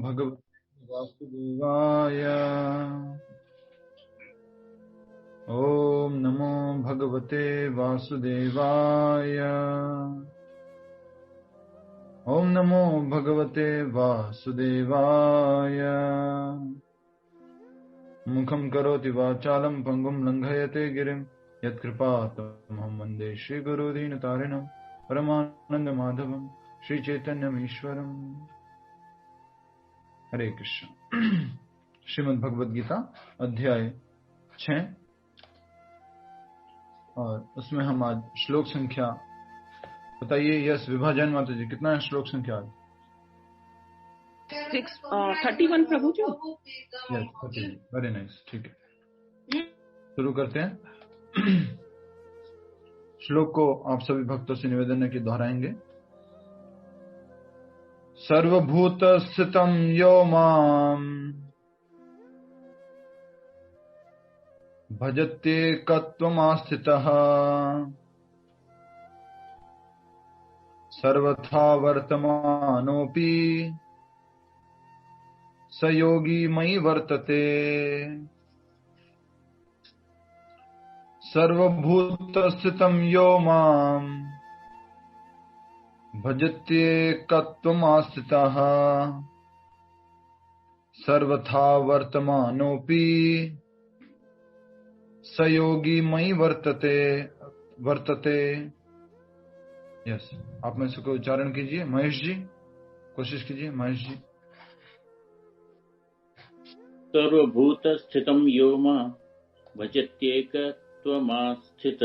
भगवते वासुदेवाय। ओम नमो भगवते वासुदेवाय। ओम नमो भगवते वासुदेवाय। मुखं करोति वाचालं पंगुं लंघयते गिरिं यत्कृपातमहं वन्दे श्रीगुरुदीनतारिणं परमानन्दमाधवं श्रीचैतन्यमीश्वरम्। हरे कृष्ण। श्रीमद् भगवद गीता अध्याय 6 और उसमें हम आज श्लोक संख्या बताइए। यस विभाजन माता जी, कितना है श्लोक संख्या आज? 31 प्रभु जी। यस 31। वेरी नाइस, ठीक है, शुरू करते हैं। श्लोक को आप सभी भक्तों से निवेदन है कि दोहराएंगे। सर्वभूत स्थितं यो मां भजत्येकत्वमास्थितः सर्वथा वर्तमानोऽपि स योगी मयि वर्तते। सर्वभूत स्थितं यो मां भजत्येकत्वमास्थितः सर्वथा वर्तमानोऽपि स योगी मयि वर्तते। यस, आप में से कोई उच्चारण कीजिए। महेश जी कोशिश कीजिए। महेश जी। सर्वभूत स्थितं यो मां भजत्येकत्वमास्थित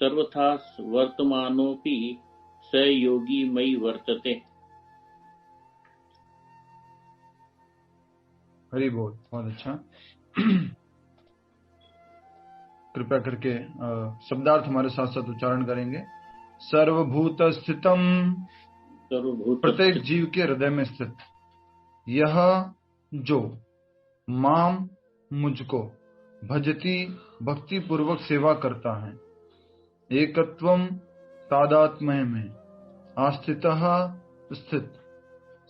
सर्वथा वर्तमानोऽपि स योगी मयि वर्तते। हरि बोल, बहुत अच्छा। कृपया करके शब्दार्थ हमारे साथ साथ उच्चारण करेंगे। सर्वभूत स्थितम, प्रत्येक जीव के हृदय में स्थित, यह जो माम मुझको भजती भक्ति पूर्वक सेवा करता है, एकत्वम तादात्म्य में, आस्थितः स्थित,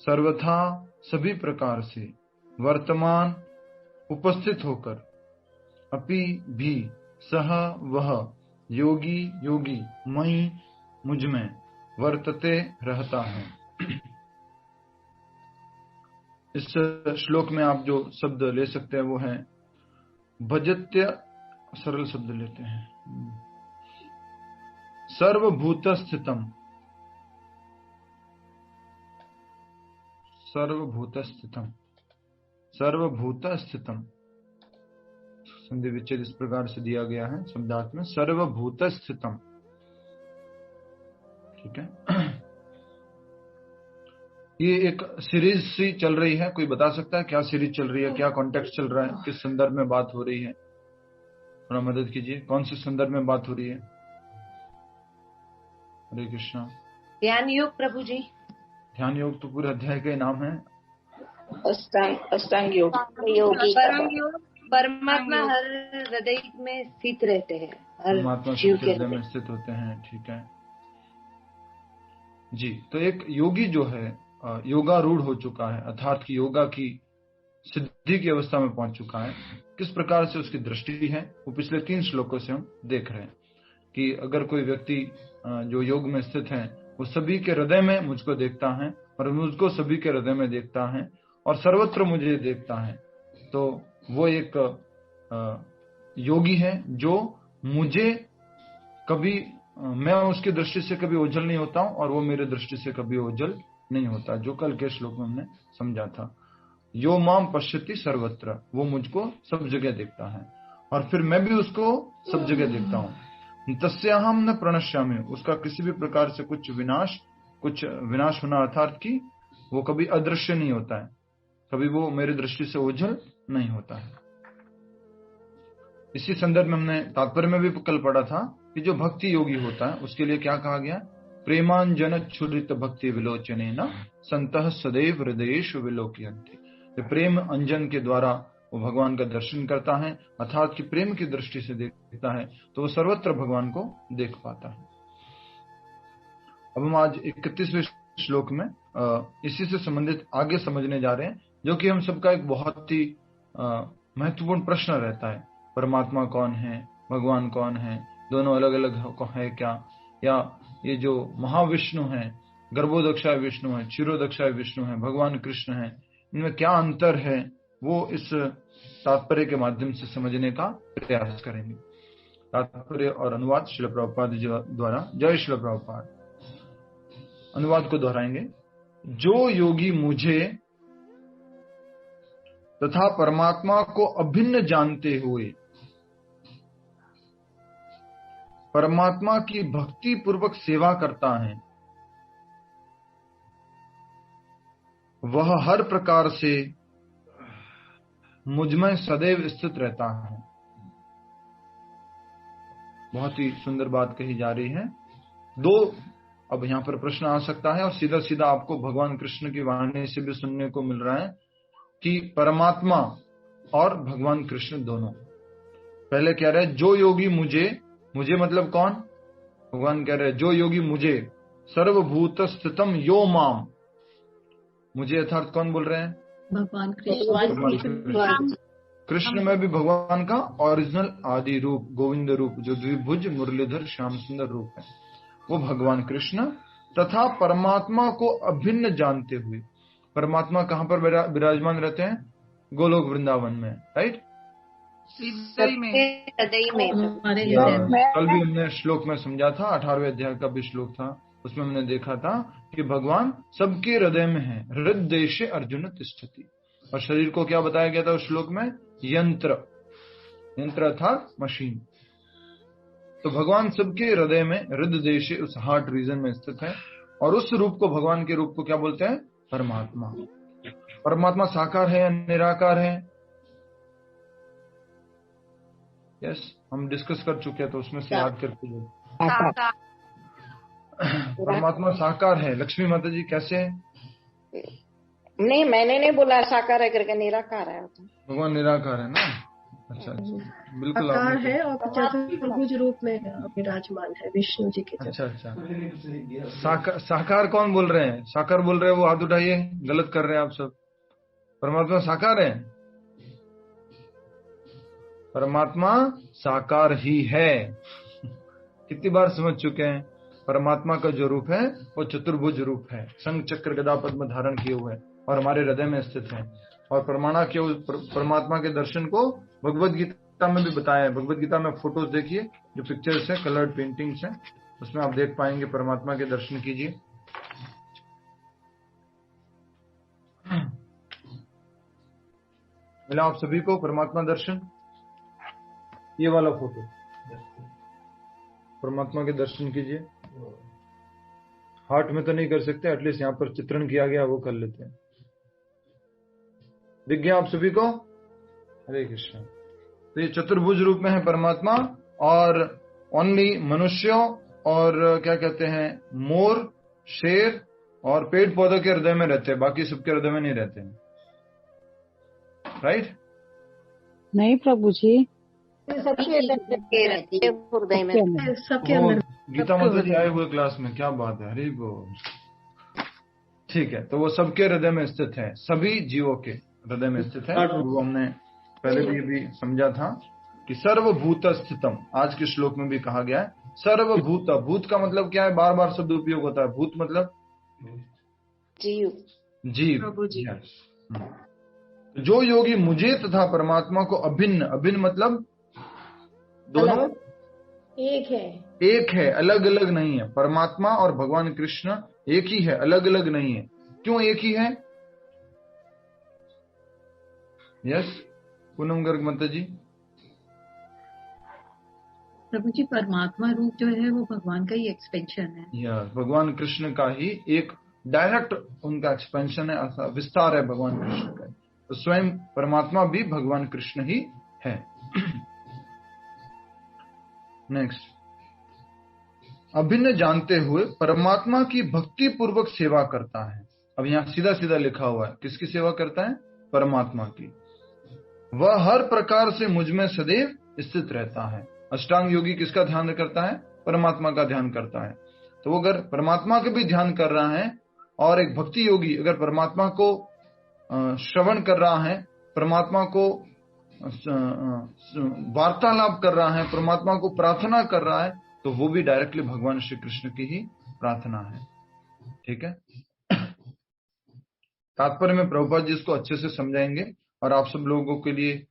सर्वथा सभी प्रकार से, वर्तमान उपस्थित होकर, अपि भी, सह वह, योगी योगी, मई मुझमें, वर्तते रहता है। इस श्लोक में आप जो शब्द ले सकते हैं वो है भजत्य। सरल शब्द लेते हैं। सर्वभूत स्थितम, सर्वभूत स्थितम, सर्वभूत स्थितम, संधि विच्छेद इस प्रकार से दिया गया है शब्दार्थ में, सर्वभूत स्थितम। ठीक है। ये एक सीरीज सी चल रही है। कोई बता सकता है क्या सीरीज चल रही है, क्या कॉन्टेक्स्ट चल रहा है, किस संदर्भ में बात हो रही है? थोड़ा मदद कीजिए, कौन से संदर्भ में बात हो रही है? हरे कृष्णा। ध्यान योग प्रभु जी। ध्यान योग तो पूरे अध्याय का नाम है। अष्टांग योग, परमात्मा हर हृदय में स्थित रहते हैं, परमात्मा सबके हृदय में स्थित होते हैं। ठीक है जी। तो एक योगी जो है योगारूढ़ हो चुका है, अर्थात कि योगा की सिद्धि की अवस्था में पहुंच चुका है। किस प्रकार से उसकी दृष्टि है वो पिछले 3 श्लोकों से हम देख रहे हैं कि अगर कोई व्यक्ति जो योग में स्थित है वो सभी के हृदय में मुझको देखता है और मुझको सभी के हृदय में देखता है और सर्वत्र मुझे देखता है, तो वो एक योगी है जो मुझे कभी, मैं उसकी दृष्टि से कभी ओझल नहीं होता हूं और वो मेरे दृष्टि से कभी ओझल नहीं होता, जो कल के श्लोक में हमने समझा था। यो माम पश्यति सर्वत्र, वो मुझको सब जगह देखता है और फिर मैं भी उसको सब जगह देखता हूँ। तस्याहम न प्रणश्यामि, उसका किसी भी प्रकार से कुछ विनाश होना, अर्थात कि वो कभी अदृश्य नहीं होता है, कभी वो मेरी दृष्टि से ओझल नहीं होता है। इसी संदर्भ में हमने तात्पर्य में भी कल पढ़ा था कि जो भक्ति योगी होता है उसके लिए क्या कहा गया? प्रेमांजन छुरित भक्ति विलोचने न संतः सदैव हृदयेषु विलोकयन्ति। प्रेम अंजन के द्वारा वो भगवान का दर्शन करता है, अर्थात कि प्रेम की दृष्टि से देखता है तो वो सर्वत्र भगवान को देख पाता है। अब हम आज 31वें श्लोक में इसी से संबंधित आगे समझने जा रहे हैं, जो कि हम सबका एक बहुत ही महत्वपूर्ण प्रश्न रहता है। परमात्मा कौन है, भगवान कौन है, दोनों अलग अलग है क्या, या ये जो महाविष्णु है, गर्भोदक्षाय विष्णु है, क्षीरोदक्षाय विष्णु है, भगवान कृष्ण है, इनमें क्या अंतर है, वो इस तात्पर्य के माध्यम से समझने का प्रयास करेंगे। तात्पर्य और अनुवाद श्रील प्रभुपाद जी द्वारा। जय श्रील प्रभुपाद। अनुवाद को दोहराएंगे। जो योगी मुझे तथा परमात्मा को अभिन्न जानते हुए परमात्मा की भक्ति पूर्वक सेवा करता है, वह हर प्रकार से मुझमें सदैव स्थित रहता है। बहुत ही सुंदर बात कही जा रही है। दो अब यहां पर प्रश्न आ सकता है, और सीधा सीधा आपको भगवान कृष्ण की वाणी से भी सुनने को मिल रहा है कि परमात्मा और भगवान कृष्ण दोनों। पहले कह रहे हैं जो योगी मुझे मतलब कौन? भगवान कह रहे हैं जो योगी मुझे सर्वभूत स्थितम यो माम। मुझे अर्थात कौन बोल रहे हैं? भगवान कृष्ण में भी भगवान का ओरिजिनल आदि रूप गोविंद रूप, जो द्विभुज मुरलीधर श्याम सुंदर रूप है, वो भगवान कृष्ण तथा परमात्मा को अभिन्न जानते हुए। परमात्मा कहां पर विराजमान रहते हैं? गोलोक वृंदावन में, राइट? हृदय में। कल भी हमने श्लोक में समझा था, 18वें अध्याय का भी श्लोक था, उसमें हमने देखा था कि भगवान सबके हृदय में है। हृदयेशे अर्जुन तिष्ठति। और शरीर को क्या बताया गया था उस श्लोक में? यंत्र अर्थात मशीन। तो भगवान सबके हृदय में, हृदयेशे उस हार्ट रीजन में स्थित है। और उस रूप को, भगवान के रूप को क्या बोलते हैं? परमात्मा। परमात्मा साकार है या निराकार है? यस, हम डिस्कस कर चुके हैं, तो उसमें से याद करके जो परमात्मा साकार है। लक्ष्मी माता जी कैसे है? नहीं, मैंने नहीं बोला साकार है करके, निराकार है। भगवान निराकार है ना? अच्छा, बिल्कुल साकार है और चतुर्भुज रूप में विराजमान है विष्णु जी के। अच्छा, साकार कौन बोल रहे हैं? साकार बोल रहे हैं वो हाथ उठाइए, गलत कर रहे हैं आप सब। परमात्मा साकार है? परमात्मा साकार ही है। कितनी बार समझ चुके हैं? परमात्मा का जो रूप है वो चतुर्भुज रूप है, शंख चक्र गदा पद्म धारण किए हुए और हमारे हृदय में स्थित है। और परमात्मा के दर्शन को भगवद गीता में भी बताया है। भगवद गीता में फोटोज देखिए, जो पिक्चर्स है, कलर्ड पेंटिंग्स हैं, उसमें आप देख पाएंगे। परमात्मा के दर्शन कीजिए। मिला आप सभी को परमात्मा दर्शन? ये वाला फोटो, परमात्मा के दर्शन कीजिए। हार्ट में तो नहीं कर सकते, एटलीस्ट यहाँ पर चित्रण किया गया वो कर लेते हैं। दिख गया आप सभी को? हरे कृष्ण। तो ये चतुर्भुज रूप में है परमात्मा, और ओनली मनुष्यों और क्या कहते हैं, मोर, शेर और पेड़ पौधों के हृदय में रहते हैं, बाकी सबके हृदय में नहीं रहते हैं, राइट? नहीं प्रभु जी, सबके हृदय में, सबके अंदर। गीता माता जी आए हुए क्लास में, क्या बात है, हरि बोल। ठीक है, तो वो सबके हृदय में स्थित है, सभी जीवों के हृदय में स्थित है। वो हमने पहले भी समझा था कि सर्वभूत स्थितम, आज के श्लोक में भी कहा गया है सर्वभूत। भूत का मतलब क्या है? बार बार शब्द उपयोग होता है। भूत मतलब जीव। जो योगी मुझे तथा परमात्मा को अभिन्न मतलब दोनों एक है, अलग अलग नहीं है। परमात्मा और भगवान कृष्ण एक ही है, अलग अलग नहीं है। क्यों एक ही है? यस, पूनम गर्ग माता जी। प्रभु जी, परमात्मा रूप जो है वो भगवान का ही एक्सपेंशन है। यस, भगवान कृष्ण का ही एक डायरेक्ट उनका एक्सपेंशन है, विस्तार है भगवान कृष्ण का। तो स्वयं परमात्मा भी भगवान कृष्ण ही है। नेक्स्ट, अभिन्न जानते हुए परमात्मा की भक्ति पूर्वक सेवा करता है। अब यहां सीधा सीधा लिखा हुआ है, किसकी सेवा करता है? परमात्मा की। वह हर प्रकार से मुझ में सदैव स्थित रहता है। अष्टांग योगी किसका ध्यान करता है? परमात्मा का ध्यान करता है। तो वो अगर परमात्मा का भी ध्यान कर रहा है और एक भक्ति योगी अगर परमात्मा को श्रवण कर रहा है, परमात्मा को वार्तालाप कर रहा है, परमात्मा को प्रार्थना कर रहा है, तो वो भी डायरेक्टली भगवान श्री कृष्ण की ही प्रार्थना है। ठीक है, तात्पर्य में प्रभुपाद जी इसको अच्छे से समझाएंगे। और आप सब लोगों के लिए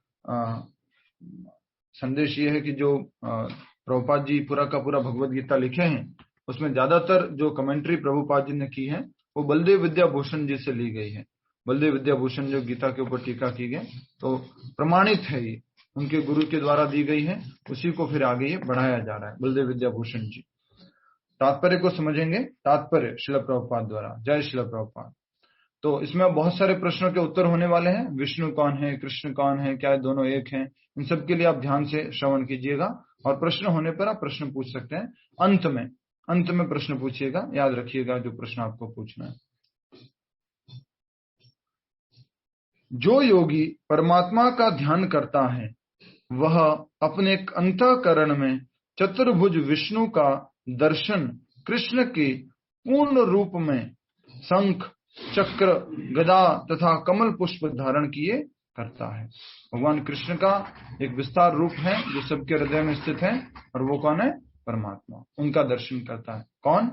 संदेश ये है कि जो प्रभुपाद जी पूरा का पूरा भगवत गीता लिखे हैं, उसमें ज्यादातर जो कमेंट्री प्रभुपाद जी ने की है वो बलदेव विद्याभूषण जी से ली गई है। बलदेव विद्याभूषण जो गीता के ऊपर टीका की गई, तो प्रमाणित है, ये उनके गुरु के द्वारा दी गई है, उसी को फिर आगे ये बढ़ाया जा रहा है, बलदेव विद्याभूषण जी। तात्पर्य को समझेंगे, तात्पर्य शिल प्रभुपाद द्वारा। जय शिल प्रभुपाद। तो इसमें बहुत सारे प्रश्नों के उत्तर होने वाले हैं। विष्णु कौन है, कृष्ण कौन है, क्या दोनों एक हैं, इन सब के लिए आप ध्यान से श्रवण कीजिएगा, और प्रश्न होने पर आप प्रश्न पूछ सकते हैं। अंत में प्रश्न पूछिएगा, याद रखिएगा जो प्रश्न आपको पूछना है। जो योगी परमात्मा का ध्यान करता है वह अपने अंतःकरण में चतुर्भुज विष्णु का दर्शन कृष्ण के पूर्ण रूप में शंख, चक्र, गदा तथा कमल पुष्प धारण किए करता है। भगवान कृष्ण का एक विस्तार रूप है जो सबके हृदय में स्थित है, और वो कौन है? परमात्मा। उनका दर्शन करता है कौन?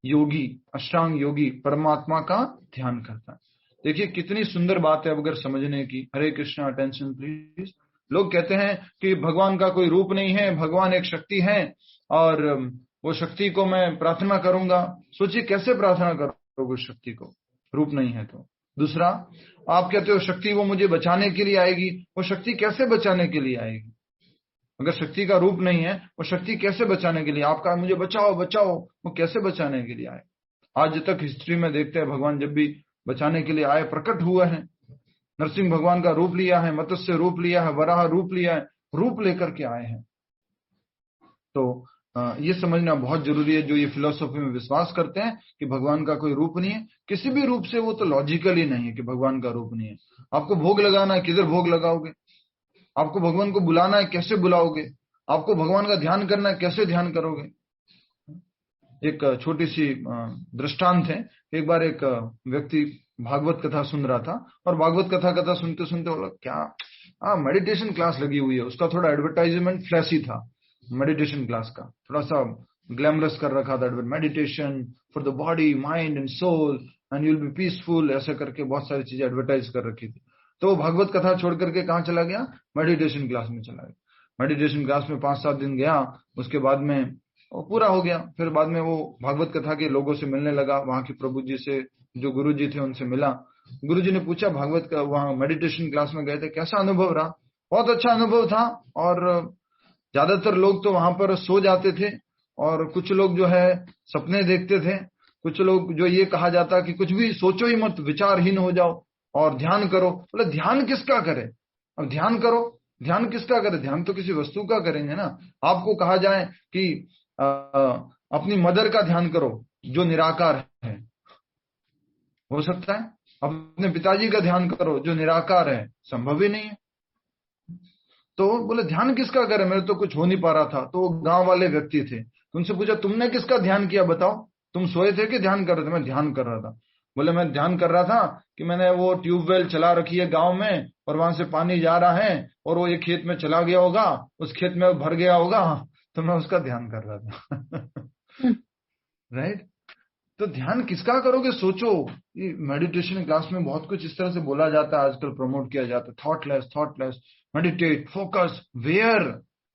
योगी, अष्टांग योगी परमात्मा का ध्यान करता है। देखिए कितनी सुंदर बात है अब अगर समझने की। हरे कृष्णा, अटेंशन प्लीज। लोग कहते हैं कि भगवान का कोई रूप नहीं है, भगवान एक शक्ति है, और वो शक्ति को मैं प्रार्थना करूंगा। सोचिए कैसे प्रार्थना करोगे उस शक्ति को, रूप नहीं है तो। दूसरा, आप कहते हो शक्ति वो मुझे बचाने के लिए आएगी, वो शक्ति कैसे बचाने के लिए आएगी? अगर शक्ति का रूप नहीं है, वो शक्ति कैसे बचाने के लिए? आपका मुझे बचाओ बचाओ, वो कैसे बचाने के लिए आए? आज तक हिस्ट्री में देखते हैं भगवान जब भी बचाने के लिए आए, प्रकट हुआ है। नरसिंह भगवान का रूप लिया है, मत्स्य रूप लिया है, वराह रूप लिया है, रूप लेकर के आए हैं। तो ये समझना बहुत जरूरी है। जो ये फिलोसॉफी में विश्वास करते हैं कि भगवान का कोई रूप नहीं है किसी भी रूप से, वो तो लॉजिकल ही नहीं है कि भगवान का रूप नहीं है। आपको भोग लगाना है, किधर भोग लगाओगे? आपको भगवान को बुलाना है, कैसे बुलाओगे? आपको भगवान का ध्यान करना है, कैसे ध्यान करोगे? एक छोटी सी दृष्टांत है। एक बार एक व्यक्ति भागवत कथा सुन रहा था, और भागवत कथा सुनते सुनते बोला क्या मेडिटेशन क्लास लगी हुई है। उसका थोड़ा एडवर्टाइजमेंट फ्लैशी था, मेडिटेशन क्लास का थोड़ा सा ग्लैमरस कर रखा था। Meditation for the body, mind and soul, and you will be peaceful, ऐसा करके बहुत सारी चीजें एडवर्टाइज कर रखी थी। तो वो भागवत कथा छोड़ करके कहाँ चला गया? मेडिटेशन क्लास में चला गया। मेडिटेशन क्लास में 5-7 दिन गया, उसके बाद में वो पूरा हो गया। फिर बाद में वो भागवत कथा के लोगों से मिलने लगा, वहां के प्रभु जी से, जो गुरु जी थे उनसे मिला। गुरु जी ने पूछा भागवत का वहां मेडिटेशन क्लास में गए थे, कैसा अनुभव रहा? बहुत अच्छा अनुभव था, और ज्यादातर लोग तो वहां पर सो जाते थे, और कुछ लोग जो है सपने देखते थे। कुछ लोग जो ये कहा जाता कि कुछ भी सोचो ही मत, विचारहीन हो जाओ और ध्यान करो। बोले ध्यान किसका करे? अब ध्यान करो, ध्यान किसका करे? ध्यान तो किसी वस्तु का करेंगे ना। आपको कहा जाए कि अपनी मदर का ध्यान करो जो निराकार है, हो सकता है? अपने पिताजी का ध्यान करो जो निराकार है, संभव ही नहीं है। तो बोले ध्यान किसका करे? मेरे तो कुछ हो नहीं पा रहा था। तो गांव वाले व्यक्ति थे, उनसे पूछा तुमने किसका ध्यान किया, बताओ, तुम सोए थे कि ध्यान कर रहे थे? मैं ध्यान कर रहा था। बोले मैं ध्यान कर रहा था कि मैंने वो ट्यूबवेल चला रखी है गांव में, और वहां से पानी जा रहा है, और वो एक खेत में चला गया होगा, उस खेत में भर गया होगा, तो मैं उसका ध्यान कर रहा था। राइट? तो ध्यान किसका करोगे? सोचो। ये मेडिटेशन क्लास में बहुत कुछ इस तरह से बोला जाता है, आजकल प्रमोट किया जाता है, thoughtless meditate, focus, where,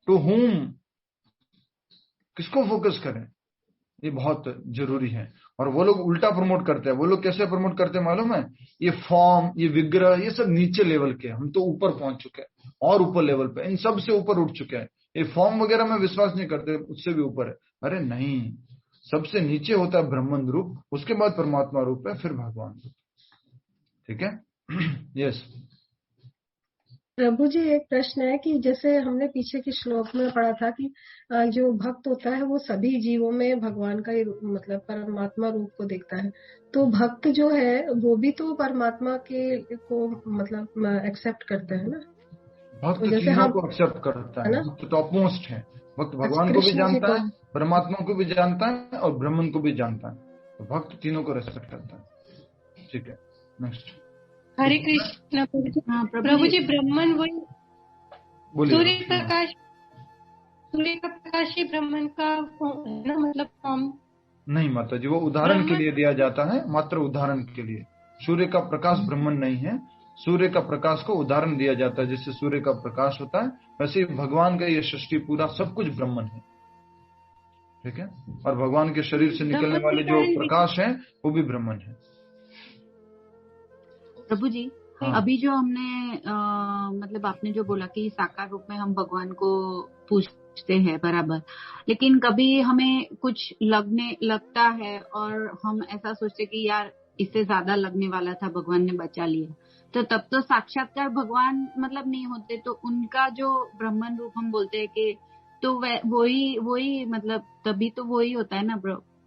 to whom, किसको फोकस करें? ये बहुत जरूरी है। और वो लोग उल्टा प्रमोट करते हैं। वो लोग कैसे प्रमोट करते हैं मालूम है? ये फॉर्म, ये विग्रह, ये सब नीचे लेवल के। हम तो ऊपर पहुंच चुके हैं, और ऊपर लेवल पे, इन सब से ऊपर उठ चुके हैं। ये फॉर्म वगैरह में विश्वास नहीं करते, उससे भी ऊपर है। अरे नहीं, सबसे नीचे होता है ब्रह्मन रूप, उसके बाद परमात्मा रूप है, फिर भगवान रूप। ठीक है? यस प्रभु जी, एक प्रश्न है कि जैसे हमने पीछे के श्लोक में पढ़ा था कि जो भक्त होता है वो सभी जीवों में भगवान का ही मतलब परमात्मा रूप को देखता है। तो भक्त जो है वो भी तो परमात्मा के को मतलब एक्सेप्ट करता है ना? भक्त जैसे तीनों हम को एक्सेप्ट करता है है, ना? भक्त टॉप मोस्ट है। भक्त भगवान को भी कृष्ण जी जानता को है, परमात्मा को भी जानता है, और ब्रह्मन को भी जानता है। तो भक्त तीनों को रेस्पेक्ट करता है। ठीक है, नेक्स्ट। हरे कृष्ण प्रभु जी। हाँ प्रभु जी, ब्राह्मण वही बोलिए। सूर्य का प्रकाश ही ब्राह्मण का है ना, मतलब फॉर्म? नहीं माता जी, वो उदाहरण के लिए दिया जाता है, मात्र उदाहरण के लिए। सूर्य का प्रकाश ब्राह्मण नहीं है, सूर्य का प्रकाश को उदाहरण दिया जाता है। जैसे सूर्य का प्रकाश होता है, वैसे ही भगवान का ये सृष्टि पूरा सब कुछ ब्राह्मण है। ठीक है, और भगवान के शरीर से निकलने वाले जो प्रकाश है वो भी ब्राह्मण है। प्रभु जी, हाँ। अभी जो हमने मतलब आपने जो बोला कि साकार रूप में हम भगवान को पूछते हैं, बराबर, लेकिन कभी हमें कुछ लगता है और हम ऐसा सोचते कि यार इससे ज्यादा लगने वाला था, भगवान ने बचा लिया, तो तब तो साक्षात्कार भगवान मतलब नहीं होते, तो उनका जो ब्राह्मण रूप हम बोलते हैं कि तो वही मतलब तभी तो वही होता है ना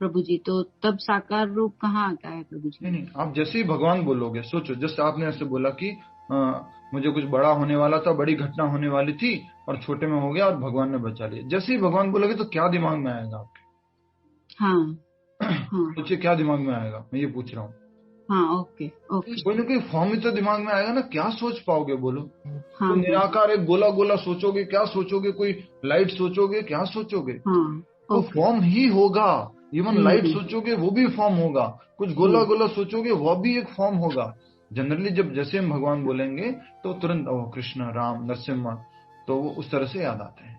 प्रभु जी, तो तब साकार रूप कहाँ आता है प्रभु जी? नहीं, आप जैसे ही भगवान बोलोगे, सोचो जैसे आपने ऐसे बोला कि मुझे कुछ बड़ा होने वाला था, बड़ी घटना होने वाली थी और छोटे में हो गया और भगवान ने बचा लिया। जैसे ही भगवान बोलोगे तो क्या दिमाग में आएगा आपके? हाँ सोचिए क्या दिमाग में आएगा, मैं ये पूछ रहा हूँ। हाँ, ओके। कोई ना कोई फॉर्म ही तो दिमाग में आएगा ना। क्या सोच पाओगे बोलो? हाँ, कोई निराकार एक गोला गोला सोचोगे, क्या सोचोगे? कोई लाइट सोचोगे, क्या सोचोगे? हाँ, तो फॉर्म ही होगा। इवन लाइट सोचोगे वो भी फॉर्म होगा, कुछ गोला गोला सोचोगे वो भी एक फॉर्म होगा। जनरली जब जैसे हम भगवान बोलेंगे तो तुरंत ओह कृष्ण, राम, नरसिम्हा, तो वो उस तरह से याद आते हैं।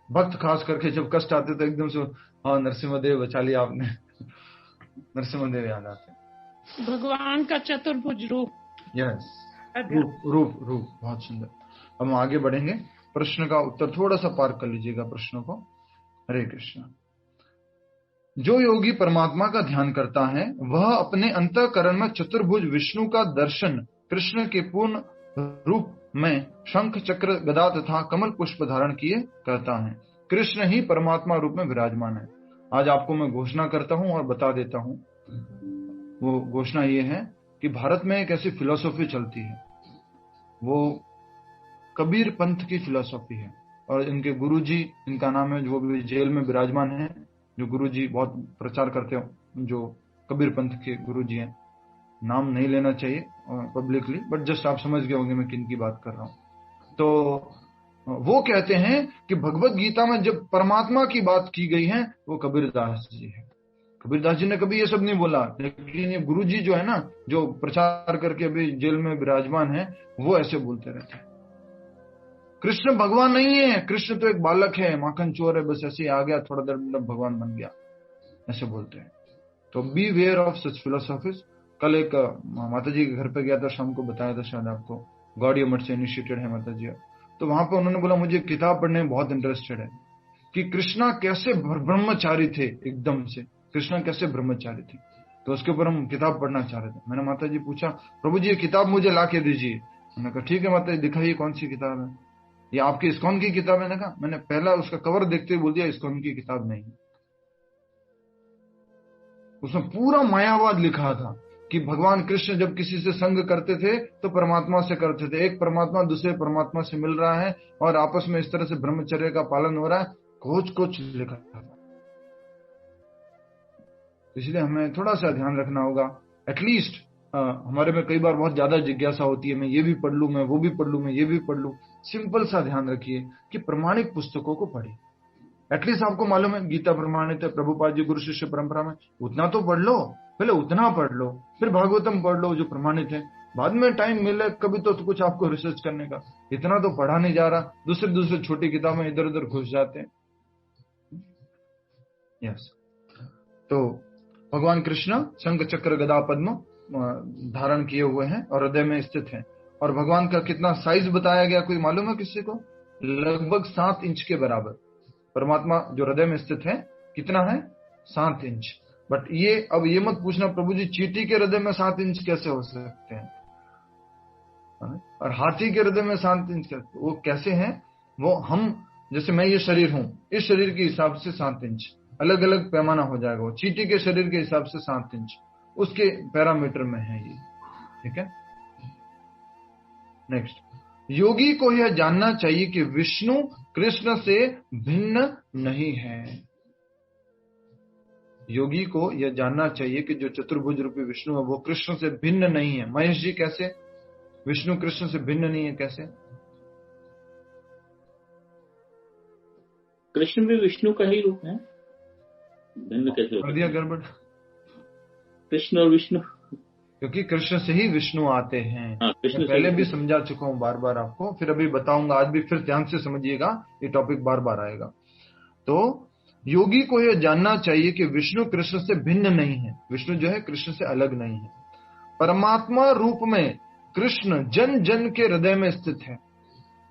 भक्त खास करके जब कष्ट आते तो एकदम से हाँ नरसिम्हा देव बचा लिया आपने, नरसिम्हा देव याद आते हैं। भगवान का चतुर्भुज रूप। यस, रूप बहुत सुंदर। अब हम आगे बढ़ेंगे, प्रश्न का उत्तर थोड़ा सा पार कर लीजिएगा प्रश्नों को। हरे कृष्ण। जो योगी परमात्मा का ध्यान करता है वह अपने अंतःकरण में चतुर्भुज विष्णु का दर्शन कृष्ण के पूर्ण रूप में शंख, चक्र, गदा तथा कमल पुष्प धारण किए करता है। कृष्ण ही परमात्मा रूप में विराजमान है। आज आपको मैं घोषणा करता हूं और बता देता हूं। वो घोषणा ये है कि भारत में एक ऐसी फिलॉसफी चलती है, वो कबीर पंथ की फिलॉसफी है। और इनके गुरुजी, इनका नाम है, जो भी जेल में विराजमान है, जो गुरुजी बहुत प्रचार करते हो, जो कबीर पंथ के गुरुजी हैं, नाम नहीं लेना चाहिए पब्लिकली, बट जस्ट आप समझ गए होंगे मैं किन की बात कर रहा हूं। तो वो कहते हैं कि भगवत गीता में जब परमात्मा की बात की गई है वो कबीरदास जी है। कबीरदास जी ने कभी ये सब नहीं बोला, लेकिन ये गुरुजी जो है ना, जो प्रचार करके अभी जेल में विराजमान है, वो ऐसे बोलते रहते हैं कृष्ण भगवान नहीं है, कृष्ण तो एक बालक है, माखन चोर है, बस ऐसे ही आ गया, थोड़ा देर मतलब भगवान बन गया, ऐसे बोलते हैं। तो beware of such philosophies. कल एक माता जी के घर पे गया था, शाम को बताया था शायद आपको, गौड़िया मठ से इनिशिएटेड है माता जी। तो वहां पे उन्होंने बोला मुझे किताब पढ़ने में बहुत इंटरेस्टेड है कि कृष्णा कैसे ब्रह्मचारी थे, एकदम से कृष्णा कैसे ब्रह्मचारी थे, तो उसके ऊपर हम किताब पढ़ना चाह रहे थे। मैंने माता जी पूछा, प्रभु जी ये किताब मुझे ला के दीजिए। मैंने कहा ठीक है माता जी, दिखाइए कौन सी किताब है। ये आपकी इस्कॉन की किताब है? मैंने पहला उसका कवर देखते हुए बोल दिया इस्कॉन की किताब नहीं। उसमें पूरा मायावाद लिखा था कि भगवान कृष्ण जब किसी से संग करते थे तो परमात्मा से करते थे, एक परमात्मा दूसरे परमात्मा से मिल रहा है और आपस में इस तरह से ब्रह्मचर्य का पालन हो रहा है, कुछ लिखा था। इसलिए हमें थोड़ा सा ध्यान रखना होगा। एटलीस्ट हमारे में कई बार बहुत ज्यादा जिज्ञासा होती है, मैं ये भी पढ़ लूं, मैं वो भी पढ़ लूं, मैं ये भी पढ़ लूं। सिंपल सा ध्यान रखिए कि प्रमाणिक पुस्तकों को पढ़िए। एटलीस्ट आपको मालूम है गीता प्रमाणित है प्रभुपाद जी गुरु शिष्य परंपरा में, उतना तो पढ़ लो, पहले उतना पढ़ लो, फिर भागवतम पढ़ लो जो प्रमाणित है, बाद में टाइम मिले कभी तो कुछ आपको रिसर्च करने का। इतना तो पढ़ा नहीं जा रहा, दूसरे छोटी किताबें इधर उधर घुस जाते हैं। यस, तो भगवान कृष्ण शंख चक्र गदा पद्म धारण किए हुए हैं और हृदय में स्थित हैं। और भगवान का कितना साइज बताया गया, कोई मालूम है किसी को? लगभग 7 इंच के बराबर परमात्मा जो हृदय में स्थित है, कितना है? 7 इंच। बट ये अब ये मत पूछना प्रभु जी चींटी के हृदय में 7 इंच कैसे हो सकते हैं, और हाथी के हृदय में 7 इंच कैसे? वो कैसे हैं? वो हम जैसे मैं ये शरीर हूं, इस शरीर के हिसाब से 7 इंच, अलग अलग पैमाना हो जाएगा। वो चींटी के शरीर के हिसाब से 7 इंच उसके पैरामीटर में है ये। ठीक है, नेक्स्ट। योगी को यह जानना चाहिए कि विष्णु कृष्ण से भिन्न नहीं है। योगी को यह जानना चाहिए कि जो चतुर्भुज रूपी विष्णु है वो कृष्ण से भिन्न नहीं है। महेश जी, कैसे विष्णु कृष्ण से भिन्न नहीं है? कैसे? कृष्ण भी विष्णु का ही रूप है, भिन्न कैसे हो कर दिया गड़बड़? कृष्ण और विष्णु, क्योंकि कृष्ण से ही विष्णु आते हैं। हाँ, कृष्ण मैं से पहले ही। भी समझा चुका हूं बार बार आपको, फिर अभी बताऊंगा, आज भी फिर ध्यान से समझिएगा, ये टॉपिक बार बार आएगा। तो योगी को यह जानना चाहिए कि विष्णु कृष्ण से भिन्न नहीं है, विष्णु जो है कृष्ण से अलग नहीं है। परमात्मा रूप में कृष्ण जन जन के हृदय में स्थित है।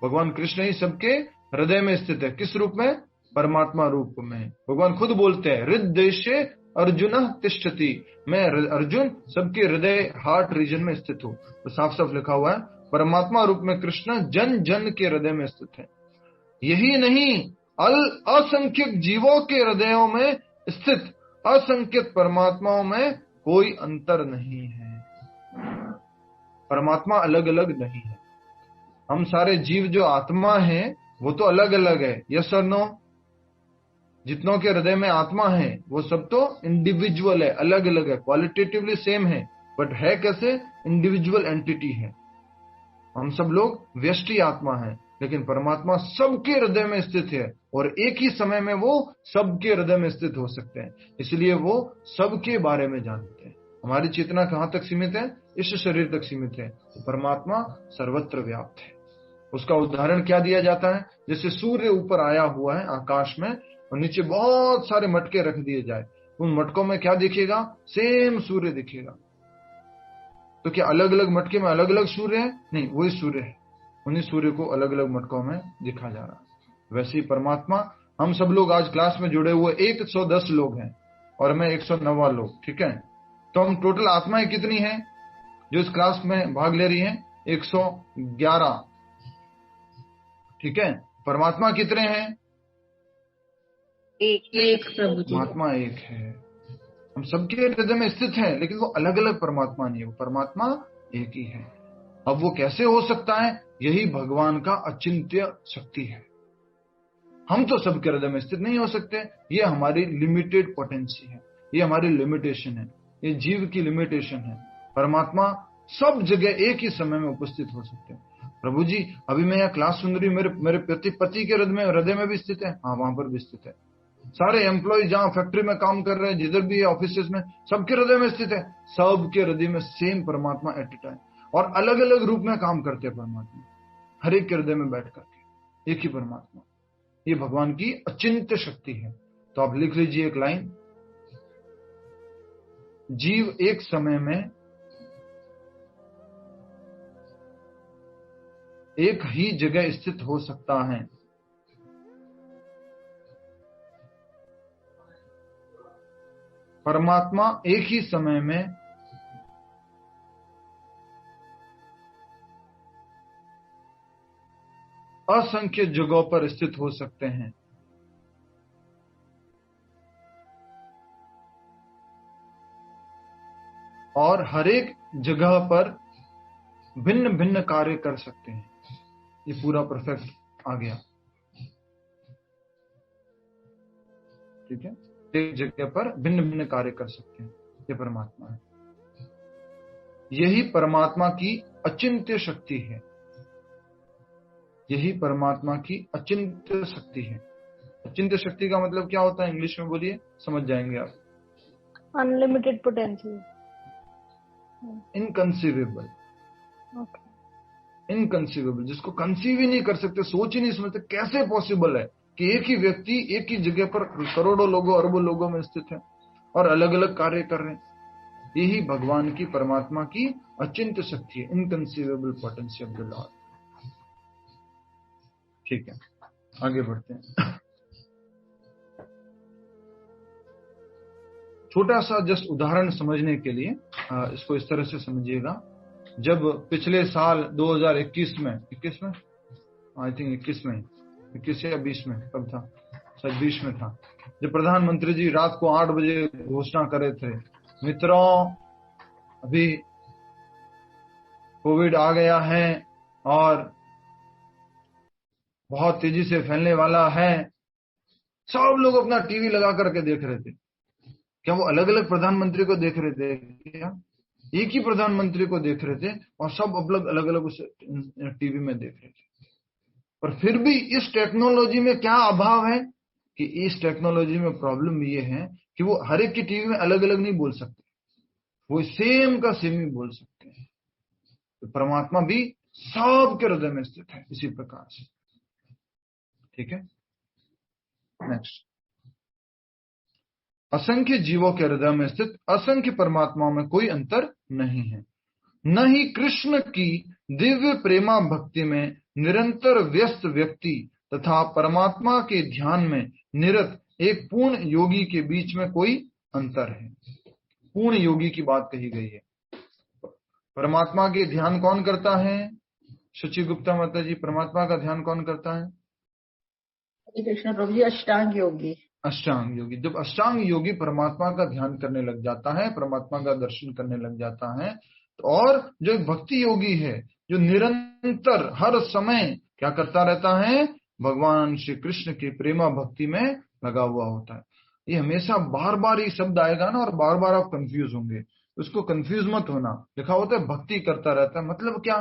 भगवान कृष्ण ही सबके हृदय में स्थित है। किस रूप में? परमात्मा रूप में। भगवान खुद बोलते हैं, हृदयेशे अर्जुन तिष्ठति, मैं अर्जुन सबके हृदय हार्ट रीजन में स्थित हूं। तो साफ साफ लिखा हुआ है परमात्मा रूप में कृष्ण जन जन के हृदय में स्थित है। यही नहीं, असंख्यक जीवों के हृदयों में स्थित असंख्यक परमात्माओं में कोई अंतर नहीं है। परमात्मा अलग अलग नहीं है। हम सारे जीव जो आत्मा है वो तो अलग अलग है, यस और नो? जितनों के हृदय में आत्मा है वो सब तो इंडिविजुअल है, अलग अलग है, क्वालिटेटिवली सेम है, बट है कैसे? इंडिविजुअल एंटिटी है। हम सब लोग व्यष्टि आत्मा है, लेकिन परमात्मा सबके हृदय में स्थित है और एक ही समय में वो सबके हृदय में स्थित हो सकते हैं, इसलिए वो सबके बारे में जानते हैं। हमारी चेतना कहां तक सीमित है? इस शरीर तक सीमित है। तो परमात्मा सर्वत्र व्याप्त है। उसका उदाहरण क्या दिया जाता है? जैसे सूर्य ऊपर आया हुआ है आकाश में और नीचे बहुत सारे मटके रख दिए जाए, उन मटकों में क्या दिखेगा? सेम सूर्य दिखेगा। तो क्या अलग अलग मटके में अलग अलग सूर्य है? नहीं, वही सूर्य है, उन्हीं सूर्य को अलग अलग मटकों में दिखा जा रहा है। वैसे ही परमात्मा, हम सब लोग आज क्लास में जुड़े हुए 110 लोग हैं और मैं 109 लोग, ठीक है? तो हम टोटल आत्माएं कितनी हैं जो इस क्लास में भाग ले रही हैं? 111, ठीक है? परमात्मा कितने हैं? एक प्रभु जी। परमात्मा एक है। हम सबके हृदय में स्थित हैं, लेकिन वो अलग अलग परमात्मा नहीं है, वो परमात्मा एक ही है। अब वो कैसे हो सकता है? यही भगवान का अचिंत्य शक्ति है। हम तो सबके हृदय में स्थित नहीं हो सकते, ये हमारी लिमिटेड पोटेंसी है, ये हमारी लिमिटेशन है, ये जीव की लिमिटेशन है। परमात्मा सब जगह एक ही समय में उपस्थित हो सकते हैं। प्रभु जी, अभी मैं यहाँ क्लास सुन रही हूँ, मेरे पति के हृदय में भी स्थित है। हाँ, वहां पर भी स्थित है। सारे एम्प्लॉय जहां फैक्ट्री में काम कर रहे हैं, जिधर भी है, ऑफिस में, सबके हृदय में स्थित है। सबके हृदय में सेम परमात्मा एट ए टाइम, और अलग अलग रूप में काम करते हैं परमात्मा, हर एक के हृदय में बैठ करके, एक ही परमात्मा। ये भगवान की अचिंत्य शक्ति है। तो आप लिख लीजिए एक लाइन, जीव एक समय में एक ही जगह स्थित हो सकता है। परमात्मा एक ही समय में असंख्य जगहों पर स्थित हो सकते हैं। और हर एक जगह पर भिन्न भिन्न कार्य कर सकते हैं। ये पूरा परफेक्ट आ गया, ठीक है? एक जगह पर भिन्न भिन्न कार्य कर सकते हैं, ये परमात्मा है। यही परमात्मा की अचिंत्य शक्ति है। यही परमात्मा की अचिंत्य शक्ति है। अचिंत्य शक्ति का मतलब क्या होता है? इंग्लिश में बोलिए, समझ जाएंगे आप। Unlimited potential, inconceivable. इनकंसीवेबल, जिसको कंसीव ही नहीं कर सकते, सोच ही नहीं समझते, कैसे पॉसिबल है कि एक ही व्यक्ति एक ही जगह पर करोड़ों लोगों अरबों लोगों में स्थित है और अलग अलग कार्य कर रहे हैं। यही भगवान की, परमात्मा की अचिंत्य शक्ति है, inconceivable potential of the Lord. ठीक है, आगे बढ़ते हैं। छोटा सा जस्ट उदाहरण समझने के लिए इसको इस तरह से समझिएगा। जब पिछले साल 2021 में, 21 में, आई थिंक 21 में, 21 या 20 में, कब था? शायद 20 में था, जब प्रधानमंत्री जी रात को 8 बजे घोषणा कर रहे थे, मित्रों अभी कोविड आ गया है और बहुत तेजी से फैलने वाला है। सब लोग अपना टीवी लगा करके देख रहे थे। क्या वो अलग अलग प्रधानमंत्री को देख रहे थे क्या? एक ही प्रधानमंत्री को देख रहे थे और सब अलग अलग उस टीवी में देख रहे थे। पर फिर भी इस टेक्नोलॉजी में क्या अभाव है कि इस टेक्नोलॉजी में प्रॉब्लम ये है कि वो हर एक की टीवी में अलग अलग नहीं बोल सकते, वो सेम का सेम ही बोल सकते हैं। तो परमात्मा भी सबके हृदय में स्थित है इसी प्रकार से। ठीक है, नेक्स्ट। असंख्य जीवों के हृदय में स्थित असंख्य परमात्माओं में कोई अंतर नहीं है। न ही कृष्ण की दिव्य प्रेमा भक्ति में निरंतर व्यस्त व्यक्ति तथा परमात्मा के ध्यान में निरत एक पूर्ण योगी के बीच में कोई अंतर है। पूर्ण योगी की बात कही गई है। परमात्मा के ध्यान कौन करता है? शुचि गुप्ता माता जी, परमात्मा का ध्यान कौन करता है? कृष्ण प्रभु जी, अष्टांग योगी। अष्टांग योगी। जब अष्टांग योगी परमात्मा का ध्यान करने लग जाता है, परमात्मा का दर्शन करने लग जाता है, और जो एक भक्ति योगी है जो निरंतर हर समय क्या करता रहता है? भगवान श्री कृष्ण की प्रेमा भक्ति में लगा हुआ होता है। ये हमेशा बार बार ये शब्द आएगा ना, और बार बार आप कंफ्यूज होंगे, उसको कंफ्यूज मत होना। लिखा होता है भक्ति करता रहता है, मतलब क्या?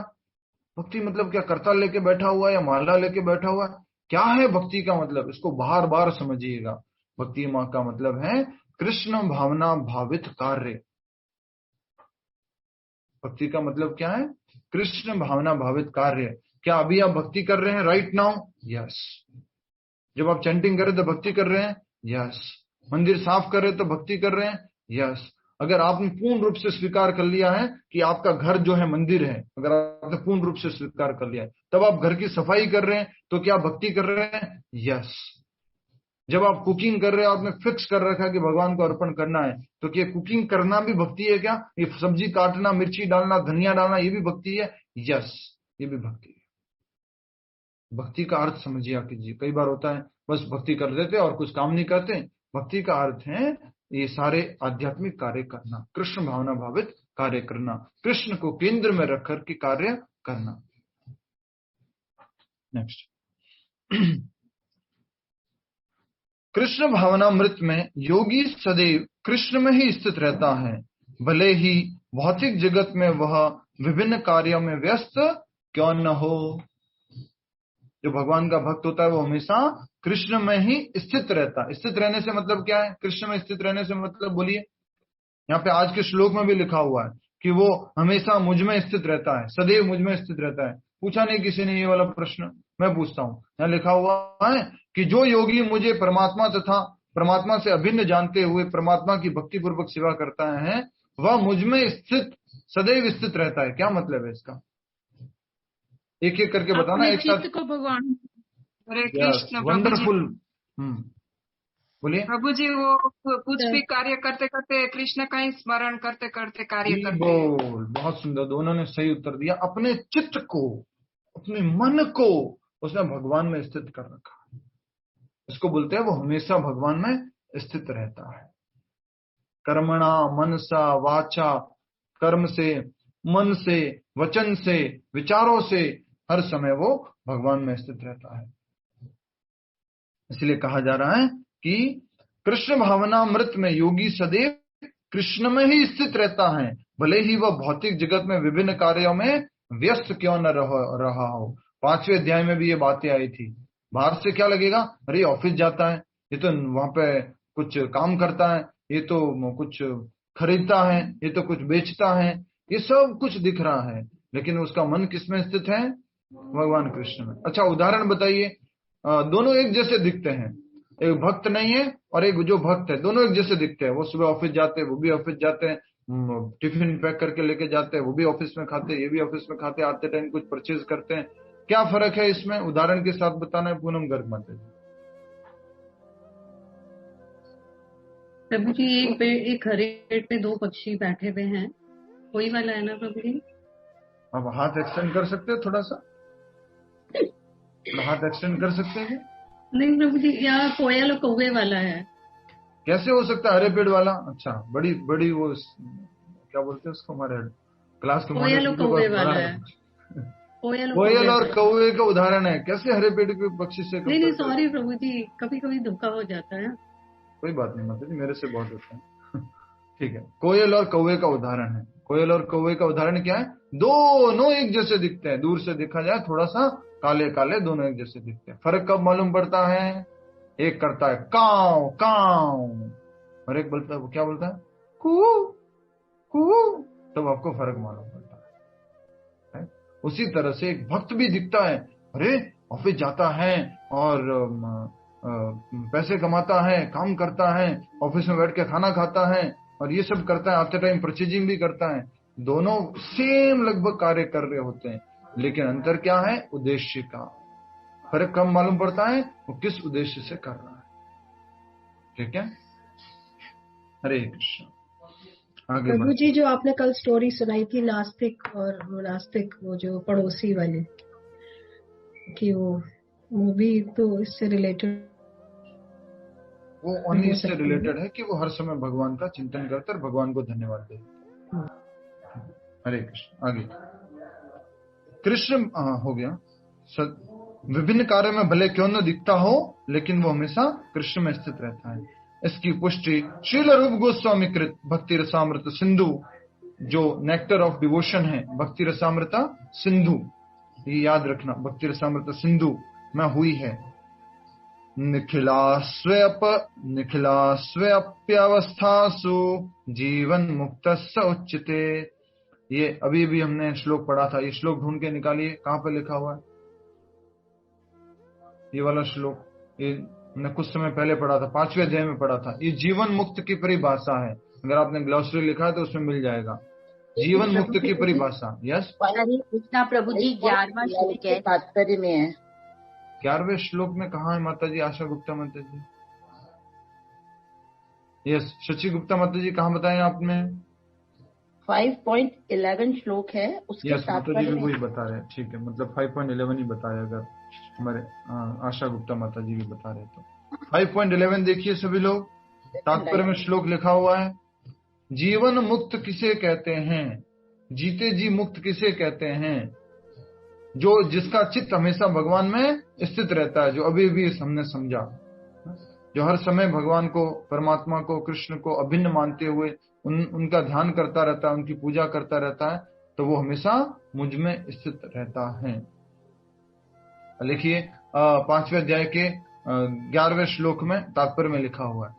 भक्ति मतलब क्या? करता लेके बैठा हुआ है या माला लेके बैठा हुआ है? क्या है भक्ति का मतलब? इसको बार बार समझिएगा। भक्ति माँ का मतलब है कृष्ण भावना भावित कार्य। भक्ति का मतलब क्या है? कृष्ण भावना भावित कार्य। क्या अभी आप भक्ति कर रहे हैं राइट नाउ? यस। जब आप चैंटिंग कर रहे तो भक्ति कर रहे हैं? यस। मंदिर साफ कर रहे तो भक्ति कर रहे हैं? यस। अगर आपने पूर्ण रूप से स्वीकार कर लिया है कि आपका घर जो है मंदिर है, अगर आपने पूर्ण रूप से स्वीकार कर लिया है, तब आप घर की सफाई कर रहे हैं तो क्या भक्ति कर रहे हैं? यस। जब आप कुकिंग कर रहे हो, आपने फिक्स कर रखा है कि भगवान को अर्पण करना है, तो क्या कुकिंग करना भी भक्ति है क्या? ये सब्जी काटना, मिर्ची डालना, धनिया डालना, ये भी भक्ति है? यस, ये भी भक्ति है। भक्ति का अर्थ समझिए आप कीजिए। कई बार होता है बस भक्ति कर देते और कुछ काम नहीं करते। भक्ति का अर्थ है ये सारे आध्यात्मिक कार्य करना, कृष्ण भावना भावित कार्य करना, कृष्ण को केंद्र में रखकर के कार्य करना। नेक्स्ट। कृष्ण भावनामृत में योगी सदैव कृष्ण में ही स्थित रहता है, भले ही भौतिक जगत में वह विभिन्न कार्यों में व्यस्त क्यों न हो। जो भगवान का भक्त होता है वो हमेशा कृष्ण में ही स्थित रहता है। स्थित रहने से मतलब क्या है? कृष्ण में स्थित रहने से मतलब बोलिए। यहाँ पे आज के श्लोक में भी लिखा हुआ है कि वो हमेशा मुझ में स्थित रहता है, सदैव मुझ में स्थित रहता है। पूछा नहीं किसी ने ये वाला प्रश्न, मैं पूछता हूँ। यहाँ लिखा हुआ है कि जो योगी मुझे परमात्मा तथा परमात्मा से अभिन्न जानते हुए परमात्मा की भक्ति पूर्वक सेवा करता है, वह मुझ में स्थित सदैव स्थित रहता है। क्या मतलब है इसका? एक एक करके बताना एक साथ को भगवान। हरे कृष्ण। वंडरफुल। बोलिए प्रभु जी, वो कुछ भी कार्य करते करते कृष्ण का ही स्मरण करते करते कार्य करते हैं। बहुत सुंदर, दोनों ने सही उत्तर दिया। अपने चित्त को, अपने मन को उसने भगवान में स्थित कर रखा है। इसको बोलते हैं वो हमेशा भगवान में स्थित रहता है। कर्मणा मनसा वाचा, कर्म से, मन से, वचन से, विचारों से हर समय वो भगवान में स्थित रहता है। इसलिए कहा जा रहा है कि कृष्ण भावनामृत में योगी सदैव कृष्ण में ही स्थित रहता है, भले ही वह भौतिक जगत में विभिन्न कार्यों में व्यस्त क्यों न रहा हो। 5वें अध्याय में भी ये बातें आई थी। बाहर से क्या लगेगा? अरे ऑफिस जाता है, ये तो वहां पे कुछ काम करता है, ये तो कुछ खरीदता है, ये तो कुछ बेचता है, ये सब कुछ दिख रहा है, लेकिन उसका मन किसमें स्थित है? भगवान कृष्ण में। अच्छा उदाहरण बताइए। दोनों एक जैसे दिखते हैं, एक भक्त नहीं है और एक जो भक्त है, दोनों एक जैसे दिखते हैं। वो सुबह ऑफिस जाते हैं, वो भी ऑफिस जाते हैं, टिफिन पैक करके लेके जाते हैं, वो भी ऑफिस में खाते हैं, ये भी ऑफिस में खाते, आते टाइम कुछ परचेज करते हैं। क्या फर्क है इसमें? उदाहरण के साथ बताना है पूनम गर्ग माता जी। प्रभु जी, एक हरे पेड़ पे 2 पक्षी बैठे हुए हैं, कोई वाला है ना प्रभु जी? आप हाथ एक्सटेंड कर सकते हैं, थोड़ा सा हाथ एक्सटेंड कर सकते हैं? नहीं प्रभु जी, यहाँ कोयल और कौवे वाला है। कैसे हो सकता है हरे पेड़ वाला? अच्छा, बड़ी बड़ी वो क्या बोलते हैं उसको, हमारे क्लास के कोयल और कौवे वाला है। कोयल और कौवे का उदाहरण है। कैसे हरे पेड़ के पक्षी से? नहीं सॉरी प्रभु जी, कभी कभी धोखा हो जाता है। कोई बात नहीं माता जी, मेरे से बहुत होता है। ठीक है, कोयल और कौवे का उदाहरण है। कोयल और कौवे का उदाहरण क्या है? दोनों एक जैसे दिखते हैं, दूर से देखा जाए थोड़ा सा काले काले, दोनों एक जैसे दिखते हैं। फर्क कब मालूम पड़ता है? एक करता है काव काव और एक बोलता है, वो क्या बोलता है? कू कू। तब आपको फर्क मालूम पड़ता है। उसी तरह से एक भक्त भी दिखता है, अरे ऑफिस जाता है और पैसे कमाता है, काम करता है, ऑफिस में बैठ के खाना खाता है और ये सब करता है, आते टाइम परचेजिंग भी करता है। दोनों सेम लगभग कार्य कर रहे होते हैं, लेकिन अंतर क्या है? उद्देश्य का फर्क कम मालूम पड़ता है, वो किस उद्देश्य से कर रहा है। ठीक है, हरे कृष्ण। आगे प्रभु जी, जो आपने कल स्टोरी सुनाई थी नास्तिक और नास्तिक, वो जो पड़ोसी वाले कि वो भी तो इससे रिलेटेड, वो उन्हीं से रिलेटेड है कि वो हर समय भगवान का चिंतन करते और भगवान को धन्यवाद देते। हरे कृष्ण। आगे कृष्ण हो गया। विभिन्न कार्यों में भले क्यों न दिखता हो, लेकिन वो हमेशा कृष्ण में स्थित रहता है। इसकी पुष्टि श्रील रूप गोस्वामी कृत भक्ति रसामृत सिंधु, जो नेक्टर ऑफ डिवोशन है, भक्ति रसामृत सिंधु, ये याद रखना, भक्ति रसामृत सिंधु में हुई है। निखिलास्वेप्यवस्थासु जीवन मुक्त उच्यते। ये अभी भी हमने श्लोक पढ़ा था, ये श्लोक ढूंढ के निकालिए, कहां पे लिखा हुआ है ये वाला श्लोक? ये हमने कुछ समय पहले पढ़ा था, 5वें अध्याय में पढ़ा था। ये जीवन मुक्त की परिभाषा है, अगर आपने ग्लॉसरी लिखा है तो उसमें मिल जाएगा जीवन मुक्त की परिभाषा। यस कृष्णा प्रभु जी 11वां श्लोक है, तात्पर्य में है। 11वें श्लोक में कहा है माता जी? आशा गुप्ता माता जी, यस शची गुप्ता माता जी, कहाँ बताएं आपने? 5.11 श्लोक है, उसके यस माता जी भी तात्पर्य वही बता रहे हैं। ठीक है, मतलब 5.11 ही बताया, अगर हमारे आशा गुप्ता माता जी भी बता रहे तो 5.11 देखिए सभी लोग, तात्पर्य में श्लोक लिखा हुआ है, जीवन मुक्त किसे कहते हैं? जीते जी मुक्त किसे कहते हैं? जो जिसका चित्त हमेशा भगवान में स्थित रहता है, जो अभी भी हमने समझा, जो हर समय भगवान को, परमात्मा को, कृष्ण को अभिन्न मानते हुए उनका ध्यान करता रहता है, उनकी पूजा करता रहता है, तो वो हमेशा मुझ में स्थित रहता है। लिखिए 5वें अध्याय के 11वें श्लोक में तात्पर्य में लिखा हुआ है,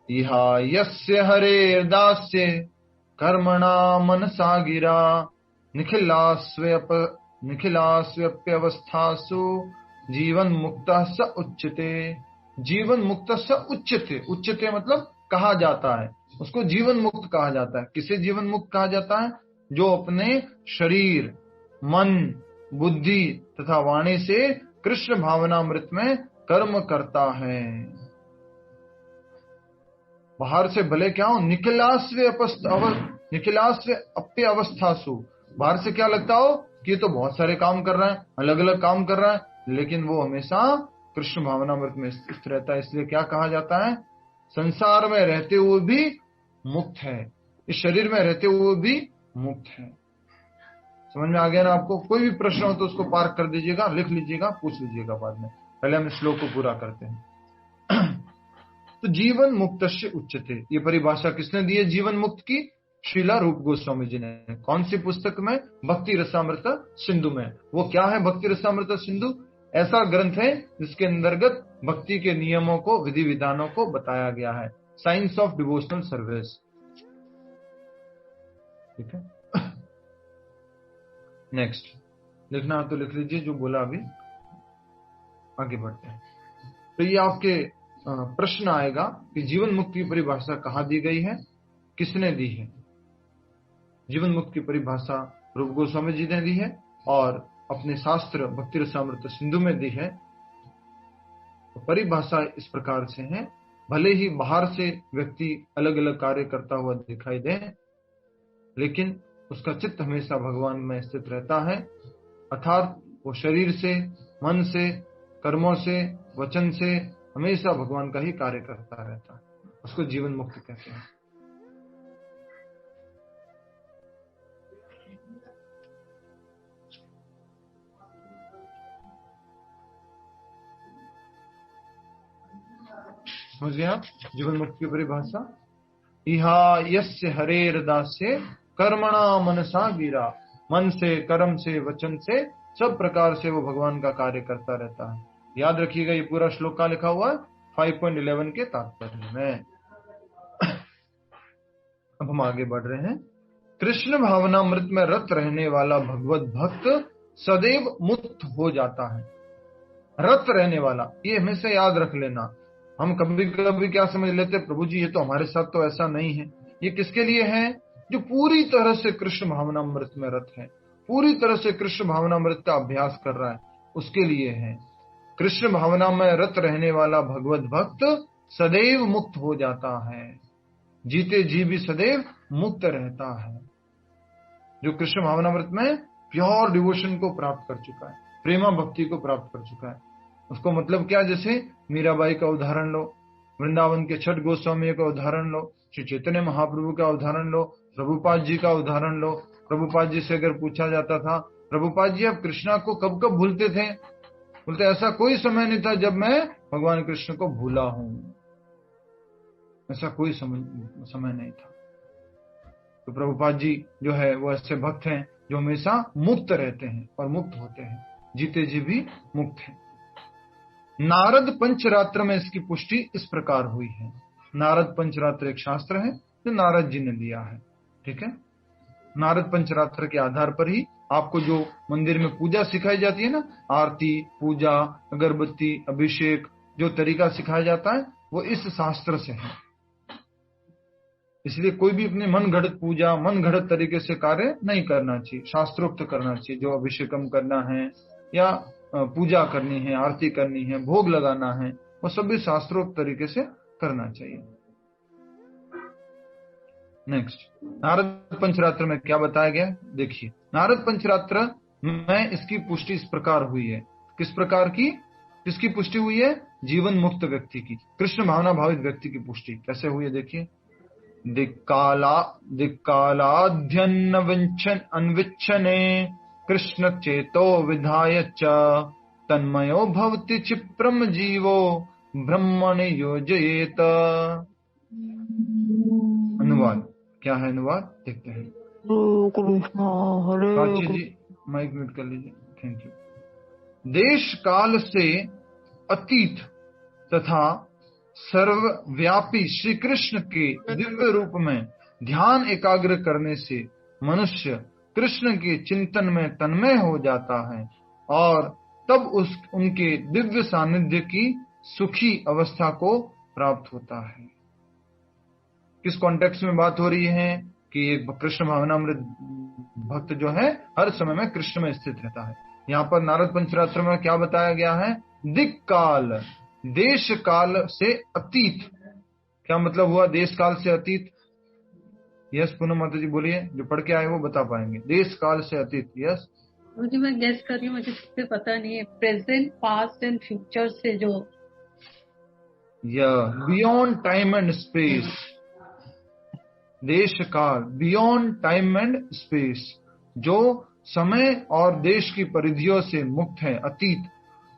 इहा यस्य हरे दास्य कर्मणा मनसा गिरा निखिलास्व्यप्यवस्थासु जीवन मुक्त स उच्यते। जीवन मुक्त स उच्यते, उच्यते मतलब कहा जाता है, उसको जीवन मुक्त कहा जाता है। किसे जीवन मुक्त कहा जाता है? जो अपने शरीर, मन, बुद्धि तथा वाणी से कृष्ण भावनामृत में कर्म करता है। बाहर से भले क्या हो, निखिलास्वे अप्य अवस्थासु, बाहर से क्या लगता हो कि ये तो बहुत सारे काम कर रहा है, अलग अलग काम कर रहा है, लेकिन वो हमेशा कृष्ण भावनामृत में स्थित रहता है। इसलिए क्या कहा जाता है? संसार में रहते हुए भी मुक्त है, इस शरीर में रहते हुए भी मुक्त है। समझ में आ गया ना आपको? कोई भी प्रश्न हो तो उसको पार्क कर दीजिएगा, लिख लीजिएगा, पूछ लीजिएगा बाद में, पहले हम श्लोक को पूरा करते हैं। तो जीवन मुक्त से उच्चते, ये परिभाषा किसने दी है जीवन मुक्त की? श्रीला रूप गोस्वामी जी ने। कौन सी पुस्तक में? भक्ति रसामृत सिंधु में। वो क्या है भक्ति रसामृत सिंधु? ऐसा ग्रंथ है जिसके अंतर्गत भक्ति के नियमों को, विधि विधानों को बताया गया है, साइंस ऑफ डिवोशनल सर्विस। ठीक है, नेक्स्ट लिखना तो लिख लीजिए, जो बोला अभी आगे बढ़ते हैं। तो ये आपके प्रश्न आएगा कि जीवन मुक्त की परिभाषा कहाँ दी गई है, किसने दी है? जीवन मुक्त की परिभाषा रूप गोस्वामी जी ने दी है और अपने शास्त्र भक्ति रसामृत सिंधु में दी है। तो परिभाषा इस प्रकार से है, भले ही बाहर से व्यक्ति अलग अलग कार्य करता हुआ दिखाई दे, लेकिन उसका चित्त हमेशा भगवान में स्थित रहता है, अर्थात वो शरीर से, मन से, कर्मों से, वचन से हमेशा भगवान का ही कार्य करता रहता है। उसको जीवन मुक्त कहते हैं। समझ गए आप जीवन मुक्त की परिभाषा? इहा यस्य हरेर दास्य कर्मणा मनसा गिरा। मन से, कर्म से, वचन से, सब प्रकार से वो भगवान का कार्य करता रहता है। याद रखिएगा, ये पूरा श्लोक का लिखा हुआ है 5.11 के तात्पर्य में। अब हम आगे बढ़ रहे हैं। कृष्ण भावनामृत में रत रहने वाला भगवत भक्त सदैव मुक्त हो जाता है। रत रहने वाला, ये हमेशा याद रख लेना। हम कभी कभी क्या समझ लेते, प्रभु जी ये तो हमारे साथ तो ऐसा नहीं है। ये किसके लिए है? जो पूरी तरह से कृष्ण भावनामृत में रत है, पूरी तरह से कृष्ण भावनामृत का अभ्यास कर रहा है, उसके लिए है। कृष्ण भावना में रत रहने वाला भगवत भक्त सदैव मुक्त हो जाता है, जीते जी भी सदैव मुक्त रहता है। जो कृष्ण भावनामृत में प्योर डिवोशन को प्राप्त कर चुका है, प्रेमा भक्ति को प्राप्त कर चुका है, उसको मतलब क्या? जैसे मीराबाई का उदाहरण लो, वृंदावन के छठ गोस्वामी का उदाहरण लो, श्री चैतन्य महाप्रभु का उदाहरण लो, प्रभुपाद जी का उदाहरण लो। प्रभुपाद जी से अगर पूछा जाता था, प्रभुपाद जी आप कृष्णा को कब कब भूलते थे? बोलते ऐसा कोई समय नहीं था जब मैं भगवान कृष्ण को भूला हूं, ऐसा कोई समय नहीं था। तो प्रभुपाद जी जो है वो ऐसे भक्त हैं जो हमेशा मुक्त रहते हैं और मुक्त होते हैं, जीते जी भी मुक्त हैं। नारद पंचरात्र में इसकी पुष्टि इस प्रकार हुई है। नारद पंचरात्र एक शास्त्र है जो नारद जी ने दिया है, ठीक है। नारद पंचरात्र के आधार पर ही आपको जो मंदिर में पूजा सिखाई जाती है ना, आरती, पूजा, अगरबत्ती, अभिषेक, जो तरीका सिखाया जाता है वो इस शास्त्र से है। इसलिए कोई भी अपने मन घड़त पूजा, मन घड़त तरीके से कार्य नहीं करना चाहिए, शास्त्रोक्त करना चाहिए। जो अभिषेकम करना है या पूजा करनी है, आरती करनी है, भोग लगाना है, वो सब भी शास्त्रोक्त तरीके से करना चाहिए। नेक्स्ट, नारद पंचरात्र में क्या बताया गया देखिए। नारद पंचरात्र में इसकी पुष्टि इस प्रकार हुई है। किस प्रकार की? किसकी पुष्टि हुई है? जीवन मुक्त व्यक्ति की, कृष्ण भावना भावित व्यक्ति की पुष्टि कैसे हुई है देखिए। अन्विच्छने कृष्ण चेतो विधाय च तन्मयो भवति क्षिप्रम जीवो ब्रह्मणि योजयेत। अनुवाद क्या है? अनुवाद देखते हैं। प्राची जी माइक म्यूट कर लीजिए, थैंक यू। देश काल से अतीत तथा सर्वव्यापी श्री कृष्ण के दिव्य रूप में ध्यान एकाग्र करने से मनुष्य कृष्ण के चिंतन में तन्मय हो जाता है और तब उनके दिव्य सानिध्य की सुखी अवस्था को प्राप्त होता है। किस कॉन्टेक्स्ट में बात हो रही है कि एक कृष्ण भावनामृत भक्त जो है हर समय में कृष्ण में स्थित रहता है। यहाँ पर नारद पंचरात्र में क्या बताया गया है? दिक् काल, देश काल से अतीत। क्या मतलब हुआ देश काल से अतीत? यस पूनम माता जी बोलिए, जो पढ़ के आए वो बता पाएंगे। देश काल से अतीत, यस। मुझे, मैं गेस कर रही हूँ, मुझे इससे पता नहीं है। प्रेजेंट, पास्ट एंड फ्यूचर से जो बियॉन्ड टाइम एंड स्पेस। देश काल, बियॉन्ड टाइम एंड स्पेस, जो समय और देश की परिधियों से मुक्त है, अतीत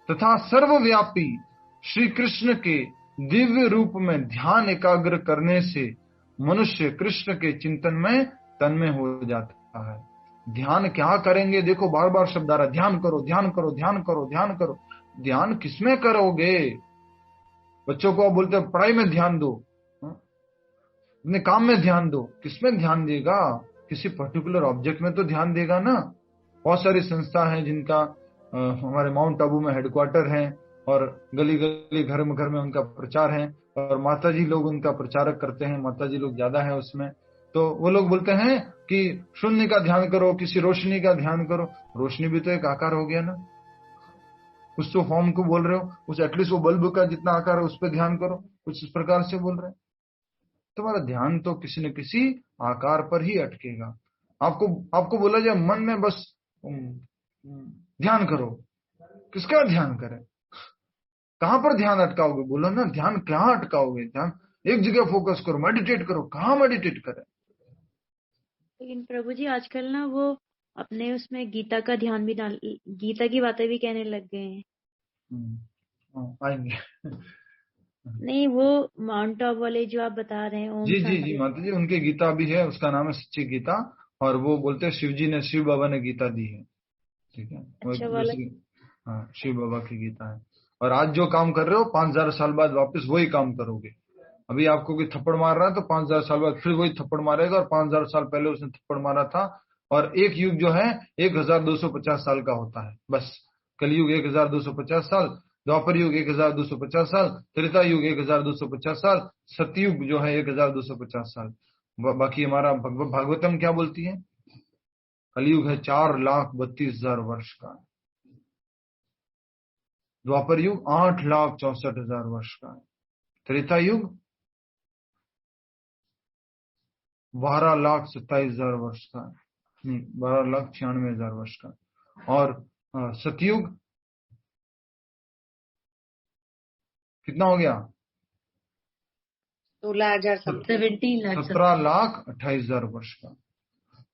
तथा सर्वव्यापी श्री कृष्ण के दिव्य रूप में ध्यान एकाग्र करने से मनुष्य कृष्ण के चिंतन में तन्मय हो जाता है। ध्यान क्या करेंगे? देखो बार बार शब्द आ रहा है, ध्यान करो, ध्यान करो, ध्यान करो, ध्यान करो। ध्यान किसमें करोगे? बच्चों को आप बोलते हैं पढ़ाई में ध्यान दो, अपने काम में ध्यान दो, किसमें ध्यान देगा? किसी पर्टिकुलर ऑब्जेक्ट में तो ध्यान देगा ना। बहुत सारी संस्था हैं जिनका हमारे माउंट आबू में हेडक्वार्टर है और गली गली घर में उनका प्रचार है और माताजी लोग उनका प्रचारक करते हैं, माताजी लोग ज्यादा है उसमें। तो वो लोग बोलते हैं कि शून्य का ध्यान करो, किसी रोशनी का ध्यान करो। रोशनी भी तो एक आकार हो गया ना, कुछ तो फॉर्म को बोल रहे हो, उस एटलीस्ट वो बल्ब का जितना आकार है उस पर ध्यान करो, कुछ इस प्रकार से बोल रहे हैं। तुम्हारा ध्यान तो किसी न किसी आकार पर ही अटकेगा। आपको बोला जाए मन में बस ध्यान करो, किसका ध्यान करें? कहां पर ध्यान अटकाओगे? बोलो ना, ध्यान कहाँ अटकाओगे? ध्यान एक जगह फोकस करो, मेडिटेट करो। कहाँ मेडिटेट करें? लेकिन प्रभु जी आजकल ना वो अपने उसमें गीता का ध्यान भी गीता की बातें भी कहने लग गए हैं। आएंगे। नहीं, वो माउंट आबू वाले जो आप बता रहे हैं, ओम जी जी जी शांति। माता जी, उनकी गीता भी है, उसका नाम है सच्ची गीता, और वो बोलते हैं शिव जी ने, शिव बाबा ने गीता दी है। ठीक है, वो अच्छा वाला। दूसरी, हाँ शिव बाबा की गीता है। और आज जो काम कर रहे हो 5000 साल बाद वापस वही काम करोगे। अभी आपको कोई थप्पड़ मार रहा है तो 5000 साल बाद फिर वही थप्पड़ मारेगा, और 5000 साल पहले उसने थप्पड़ मारा था। और एक युग जो है 1250 साल का होता है बस। कलयुग 1250 साल, द्वापर युग 1250 साल, त्रेता युग 1250 साल, सतयुग जो है 1250 साल। बाकी हमारा भागवतम क्या बोलती है? कलयुग है 4,32,000 वर्ष का, द्वापर युग 8,64,000 वर्ष का, त्रेता युग 12,27,000 वर्ष का, नहीं 12,96,000 वर्ष का, और सतयुग कितना हो गया? 16,000 17,28,000 वर्ष का।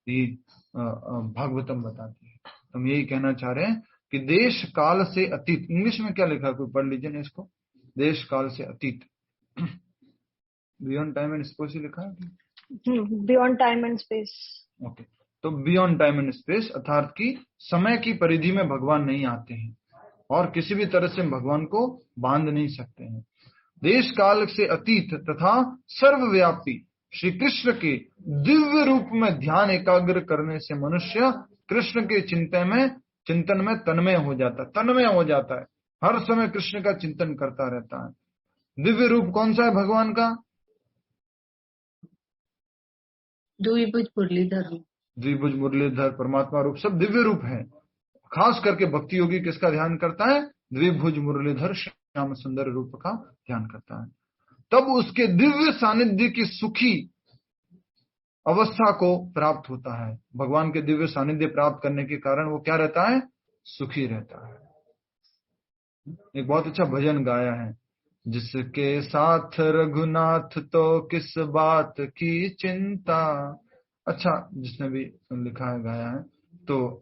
ये भागवतम बताती है। हम यही कहना चाह रहे हैं कि देश काल से अतीत, इंग्लिश में क्या लिखा, कोई पढ़ लीजिए ना इसको, देश काल से अतीत, बियॉन्ड टाइम एंड स्पेस ही लिखा है। Beyond time and space. Okay, तो बियॉन्ड टाइम एंड स्पेस अर्थात की समय की परिधि में भगवान नहीं आते हैं, और किसी भी तरह से भगवान को बांध नहीं सकते हैं। देश काल से अतीत तथा सर्वव्यापी श्री कृष्ण के दिव्य रूप में ध्यान एकाग्र करने से मनुष्य कृष्ण के चिंतन में तन्मय हो जाता है, हर समय कृष्ण का चिंतन करता रहता है। दिव्य रूप कौन सा है भगवान का? द्विभुज मुरलीधर रूप, द्विभुज मुरलीधर परमात्मा रूप सब दिव्य रूप है। खास करके भक्ति योगी किसका ध्यान करता है? द्विभुज मुरलीधर श्याम सुंदर रूप का ध्यान करता है। तब उसके दिव्य सानिध्य की सुखी अवस्था को प्राप्त होता है। भगवान के दिव्य सानिध्य प्राप्त करने के कारण वो क्या रहता है? सुखी रहता है। एक बहुत अच्छा भजन गाया है, जिसके साथ रघुनाथ तो किस बात की चिंता। अच्छा, जिसने भी लिखा है, गाया है। तो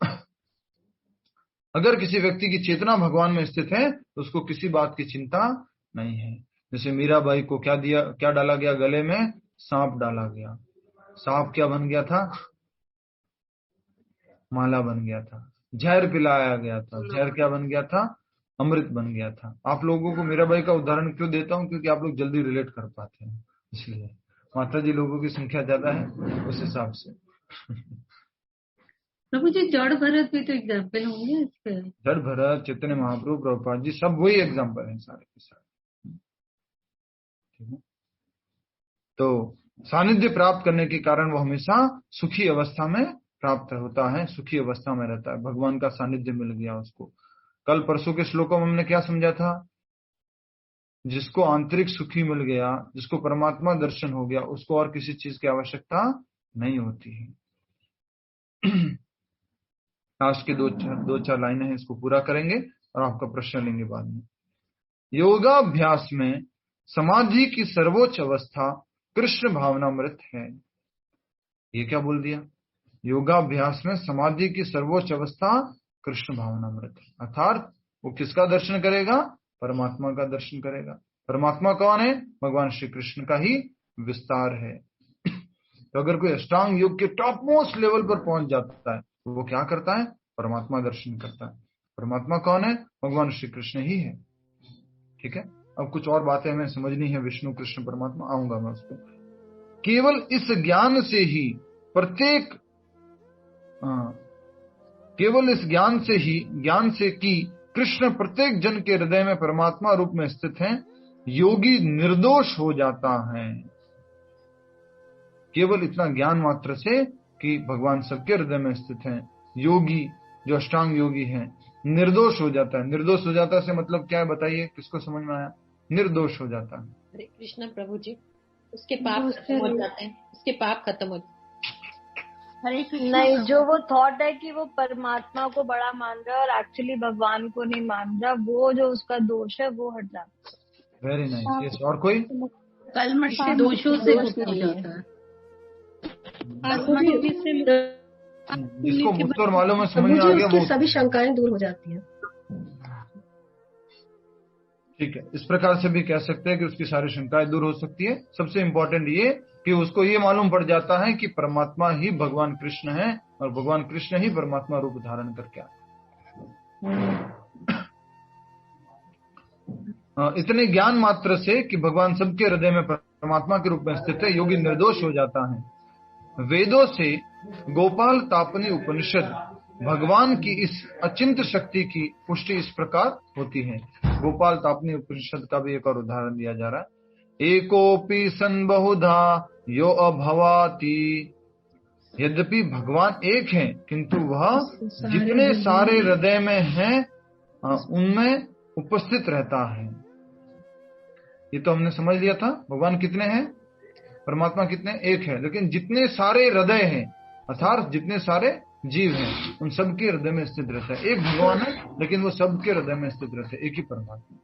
अगर किसी व्यक्ति की चेतना भगवान में स्थित है तो उसको किसी बात की चिंता नहीं है। जैसे मीराबाई को क्या डाला गया गले में? सांप डाला गया। सांप क्या बन गया था? माला बन गया था। जहर पिलाया गया था, जहर क्या बन गया था? अमृत बन गया था। आप लोगों को मीराबाई का उदाहरण क्यों देता हूँ? क्योंकि आप लोग जल्दी रिलेट कर पाते हैं, इसलिए। माता जी लोगों की संख्या ज्यादा है, उस हिसाब से। प्रभु जी जड़ भरत भी तो एग्जाम्पल होंगे इसके। जड़ भरत, चैतन्य महाप्रभु, प्रभुपाद जी, सब वही एग्जाम्पल हैं सारे के सारे। ठीक है, तो सानिध्य प्राप्त करने के कारण वो हमेशा सुखी अवस्था में प्राप्त होता है, सुखी अवस्था में रहता है। भगवान का सानिध्य मिल गया उसको। कल परसों के श्लोकों में हमने क्या समझा था? जिसको आंतरिक सुखी मिल गया, जिसको परमात्मा दर्शन हो गया, उसको और किसी चीज की आवश्यकता नहीं होती है। आज के दो चार लाइनें हैं, इसको पूरा करेंगे और आपका प्रश्न लेंगे बाद में। योगाभ्यास में समाधि की सर्वोच्च अवस्था कृष्ण भावनामृत है। ये क्या बोल दिया? योगाभ्यास में समाधि की सर्वोच्च अवस्था कृष्ण भावनामृत, अर्थात वो किसका दर्शन करेगा? परमात्मा का दर्शन करेगा। परमात्मा कौन है? भगवान श्री कृष्ण का ही विस्तार है। तो अगर कोई अष्टांग योग के टॉप मोस्ट लेवल पर पहुंच जाता है तो वो क्या करता है? परमात्मा दर्शन करता है। परमात्मा कौन है? भगवान श्री कृष्ण ही है। ठीक है, अब कुछ और बातें हमें समझनी है। विष्णु कृष्ण परमात्मा, आऊंगा मैं उस पर। केवल इस ज्ञान से ही ज्ञान से कि कृष्ण प्रत्येक जन के हृदय में परमात्मा रूप में स्थित हैं, योगी निर्दोष हो जाता है। केवल इतना ज्ञान मात्र से कि भगवान सबके हृदय में स्थित हैं, योगी जो अष्टांग योगी हैं निर्दोष हो जाता है। निर्दोष हो जाता से मतलब क्या है बताइए, किसको समझ में आया? निर्दोष हो जाता है। हरे कृष्ण प्रभु जी, उसके पाप खत्म हो जाते हैं, उसके पाप खत्म हो। हरे कृष्ण। नहीं, जो वो थॉट है कि वो परमात्मा को बड़ा मान रहा है और एक्चुअली भगवान को नहीं मान रहा, वो जो उसका दोष है वो हट जाता है। Very nice. यस, और कोई? कलमश के दोषों से मुक्त हो जाता है। जिसको मुक्त और मालूम है, समझ में आ गया, वो सभी शंकाएं दूर हो जाती हैं। ठीक है, इस प्रकार से भी कह सकते हैं कि उसकी सारी शंकाएं दूर हो सकती है। सबसे इंपॉर्टेंट ये कि उसको ये मालूम पड़ जाता है कि परमात्मा ही भगवान कृष्ण है और भगवान कृष्ण ही परमात्मा रूप धारण करके आए। इतने ज्ञान मात्र से कि भगवान सबके हृदय में परमात्मा के रूप में स्थित है, योगी निर्दोष हो जाता है। वेदों से गोपाल तापनी उपनिषद भगवान की इस अचिंत शक्ति की पुष्टि इस प्रकार होती है। गोपाल तापनी उपनिषद का भी एक और उदाहरण दिया जा रहा है। एकोपि सन बहुधा यो अभवाति, यद्यपि भगवान एक है किंतु वह जितने सारे हृदय में हैं उनमें उपस्थित रहता है। ये तो हमने समझ लिया था, भगवान कितने हैं, परमात्मा कितने, एक है, लेकिन जितने सारे हृदय हैं अर्थात जितने सारे जीव हैं उन सबके हृदय में स्थित रहता है। एक भगवान है लेकिन वो सबके हृदय में स्थित रहते हैं, एक ही परमात्मा।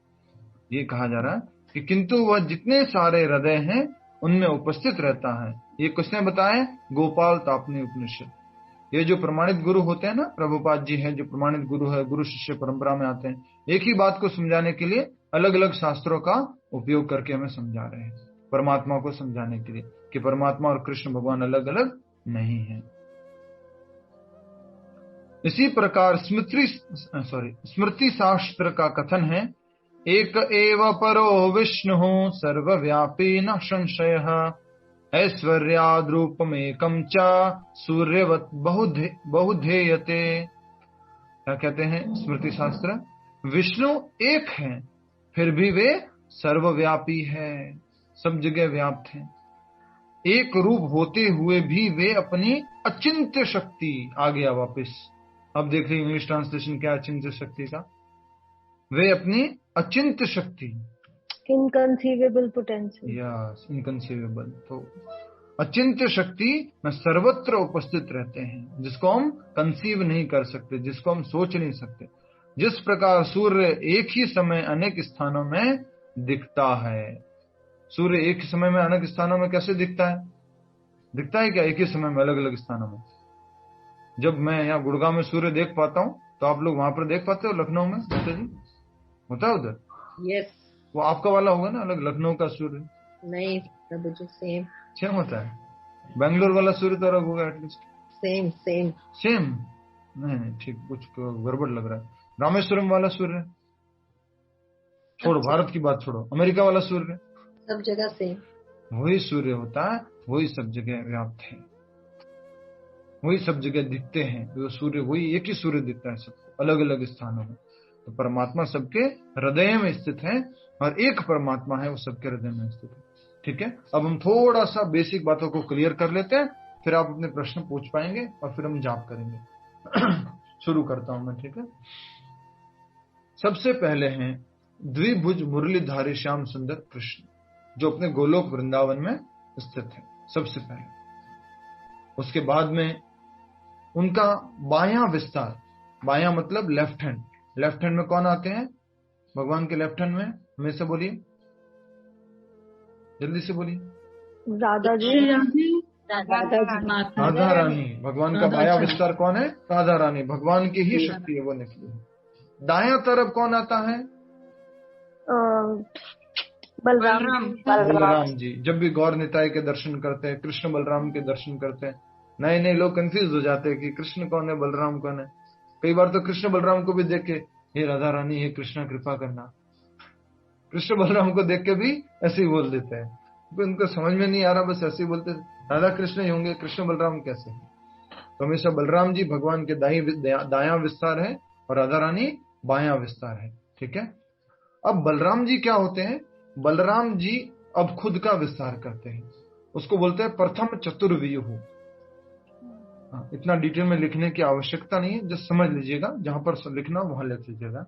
ये कहा जा रहा है कि किंतु वह जितने सारे हृदय हैं उनमें उपस्थित रहता है। ये किसने बताया? गोपाल तापनी उपनिषद। ये जो प्रमाणित गुरु होते हैं ना, प्रभुपाद जी हैं जो प्रमाणित गुरु है, गुरु शिष्य परंपरा में आते हैं, एक ही बात को समझाने के लिए अलग अलग शास्त्रों का उपयोग करके हमें समझा रहे हैं, परमात्मा को समझाने के लिए कि परमात्मा और कृष्ण भगवान अलग अलग नहीं है। इसी प्रकार स्मृति शास्त्र का कथन है, एक एव परो विष्णु सर्वव्यापी न संशयः, ऐश्वर्याद्रूपमेकं च सूर्यवत् बहुधेयते। क्या कहते हैं स्मृति शास्त्र? विष्णु एक है फिर भी वे सर्वव्यापी है, सब जगह व्याप्त है। एक रूप होते हुए भी वे अपनी अचिंत्य शक्ति, आ गया वापस, अब देख लीजिए इंग्लिश ट्रांसलेशन क्या अचिंत्य शक्ति का, वे अपनी अचिंत्य शक्ति, इनकंसीवेबल पोटेंशियल, यस इनकंसीवेबल, तो अचिंत्य शक्ति में सर्वत्र उपस्थित रहते हैं, जिसको हम कंसीव नहीं कर सकते, जिसको हम सोच नहीं सकते। जिस प्रकार सूर्य एक ही समय अनेक स्थानों में दिखता है, सूर्य एक ही समय में अनेक स्थानों में कैसे दिखता है? दिखता है क्या एक ही समय में अलग अलग स्थानों में? जब मैं यहाँ गुड़गांव में सूर्य देख पाता हूँ तो आप लोग वहां पर देख पाते हो लखनऊ में? जी होता है उधर? यस। वो आपका वाला होगा ना अलग, लखनऊ का सूर्य नहीं प्रभु जी, सेम होता है। बेंगलोर वाला सूर्य तो अलग होगा एटलीस्ट। सेम नहीं ठीक, कुछ गड़बड़ लग रहा है। रामेश्वरम वाला सूर्य छोड़ो, भारत की बात छोड़ो, अमेरिका वाला सूर्य सब जगह सेम वही सूर्य होता है, वही सब जगह व्याप्त है, वही सब जगह दिखते हैं। वो सूर्य वही एक ही सूर्य दिखता है सबको अलग अलग स्थानों में। तो परमात्मा सबके हृदय में स्थित है और एक परमात्मा है वो सबके हृदय में स्थित है। ठीक है, अब हम थोड़ा सा बेसिक बातों को क्लियर कर लेते हैं, फिर आप अपने प्रश्न पूछ पाएंगे और फिर हम जाप करेंगे। शुरू करता हूं मैं, ठीक है। सबसे पहले हैं द्विभुज मुरलीधारी श्याम सुंदर कृष्ण, जो अपने गोलोक वृंदावन में स्थित है सबसे पहले। उसके बाद में उनका बायां विस्तार, बायां मतलब लेफ्ट हैंड, लेफ्ट हैंड में कौन आते हैं भगवान के लेफ्ट हैंड में? हमें से बोलिए, जल्दी से बोलिए। राधा जी, राधा रानी। भगवान का बायां विस्तार कौन है? राधा रानी, भगवान की ही शक्ति है वो निकली है। दायां तरफ कौन आता है? बलराम जी। जब भी गौर निताय के दर्शन करते हैं, कृष्ण बलराम के दर्शन करते हैं, नए नए लोग कंफ्यूज हो जाते हैं कि कृष्ण कौन है बलराम कौन है। कई बार तो कृष्ण बलराम को भी देख के हे राधा रानी हे कृष्णा कृपा करना, कृष्ण बलराम को देख के भी ऐसे ही बोल देते हैं, क्योंकि उनको समझ में नहीं आ रहा, बस ऐसे ही बोलते राधा कृष्ण ही होंगे, कृष्ण बलराम कैसे? तो हमेशा बलराम जी भगवान के दायां विस्तार है और राधा रानी बायां विस्तार है। ठीक है, अब बलराम जी क्या होते हैं? बलराम जी अब खुद का विस्तार करते हैं, उसको बोलते हैं प्रथम चतुर्व्यूह। इतना डिटेल में लिखने की आवश्यकता नहीं है, जस्ट समझ लीजिएगा, जहां पर लिखना वहां लिख लीजिएगा।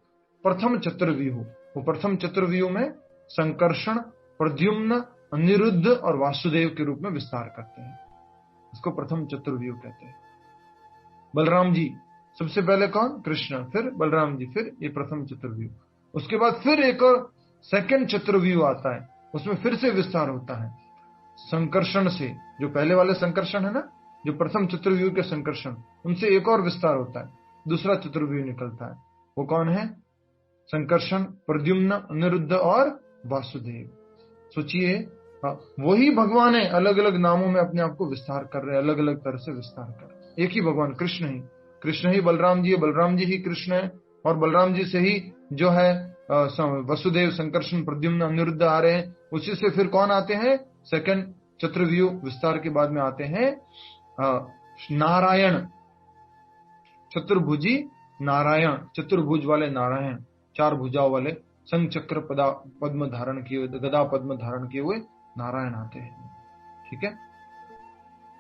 प्रथम चतुर्व्यूह, वो प्रथम चतुर्व्यूह में संकर्षण, प्रद्युम्न, अनिरुद्ध और वासुदेव के रूप में विस्तार करते हैं, इसको प्रथम चतुर्व्यूह कहते हैं। बलराम जी सबसे पहले कौन? कृष्ण, फिर बलराम जी, फिर ये प्रथम चतुर्व्यूह। उसके बाद फिर एक और सेकंड चतुर्व्यूह आता है, उसमें फिर से विस्तार होता है संकर्षण से, जो पहले वाले संकर्षण है ना, जो प्रथम चतुर्व्यूह के संकर्षण, उनसे एक और विस्तार होता है, दूसरा चतुर्व्यूह निकलता है। वो कौन है? संकर्षण, प्रद्युम्न, अनिरुद्ध और वासुदेव। सोचिए, वही भगवान है, अलग अलग नामों में अपने आप को विस्तार कर रहे हैं, अलग अलग तरह से विस्तार कर रहे हैं। एक ही भगवान कृष्ण ही बलराम जी है, बलराम जी ही कृष्ण है, और बलराम जी से ही जो है वसुदेव, संकर्षण, प्रद्युम्न, अनिरुद्ध आ रहे हैं। उसी से फिर कौन आते हैं? सेकंड चतुर्व्यूह विस्तार के बाद में आते हैं नारायण, चतुर्भुजी नारायण, चतुर्भुज वाले नारायण, 4 भुजाओं वाले, संग चक्र पद्म धारण किए हुए, गदा पद्म धारण किए हुए नारायण आते हैं। ठीक है,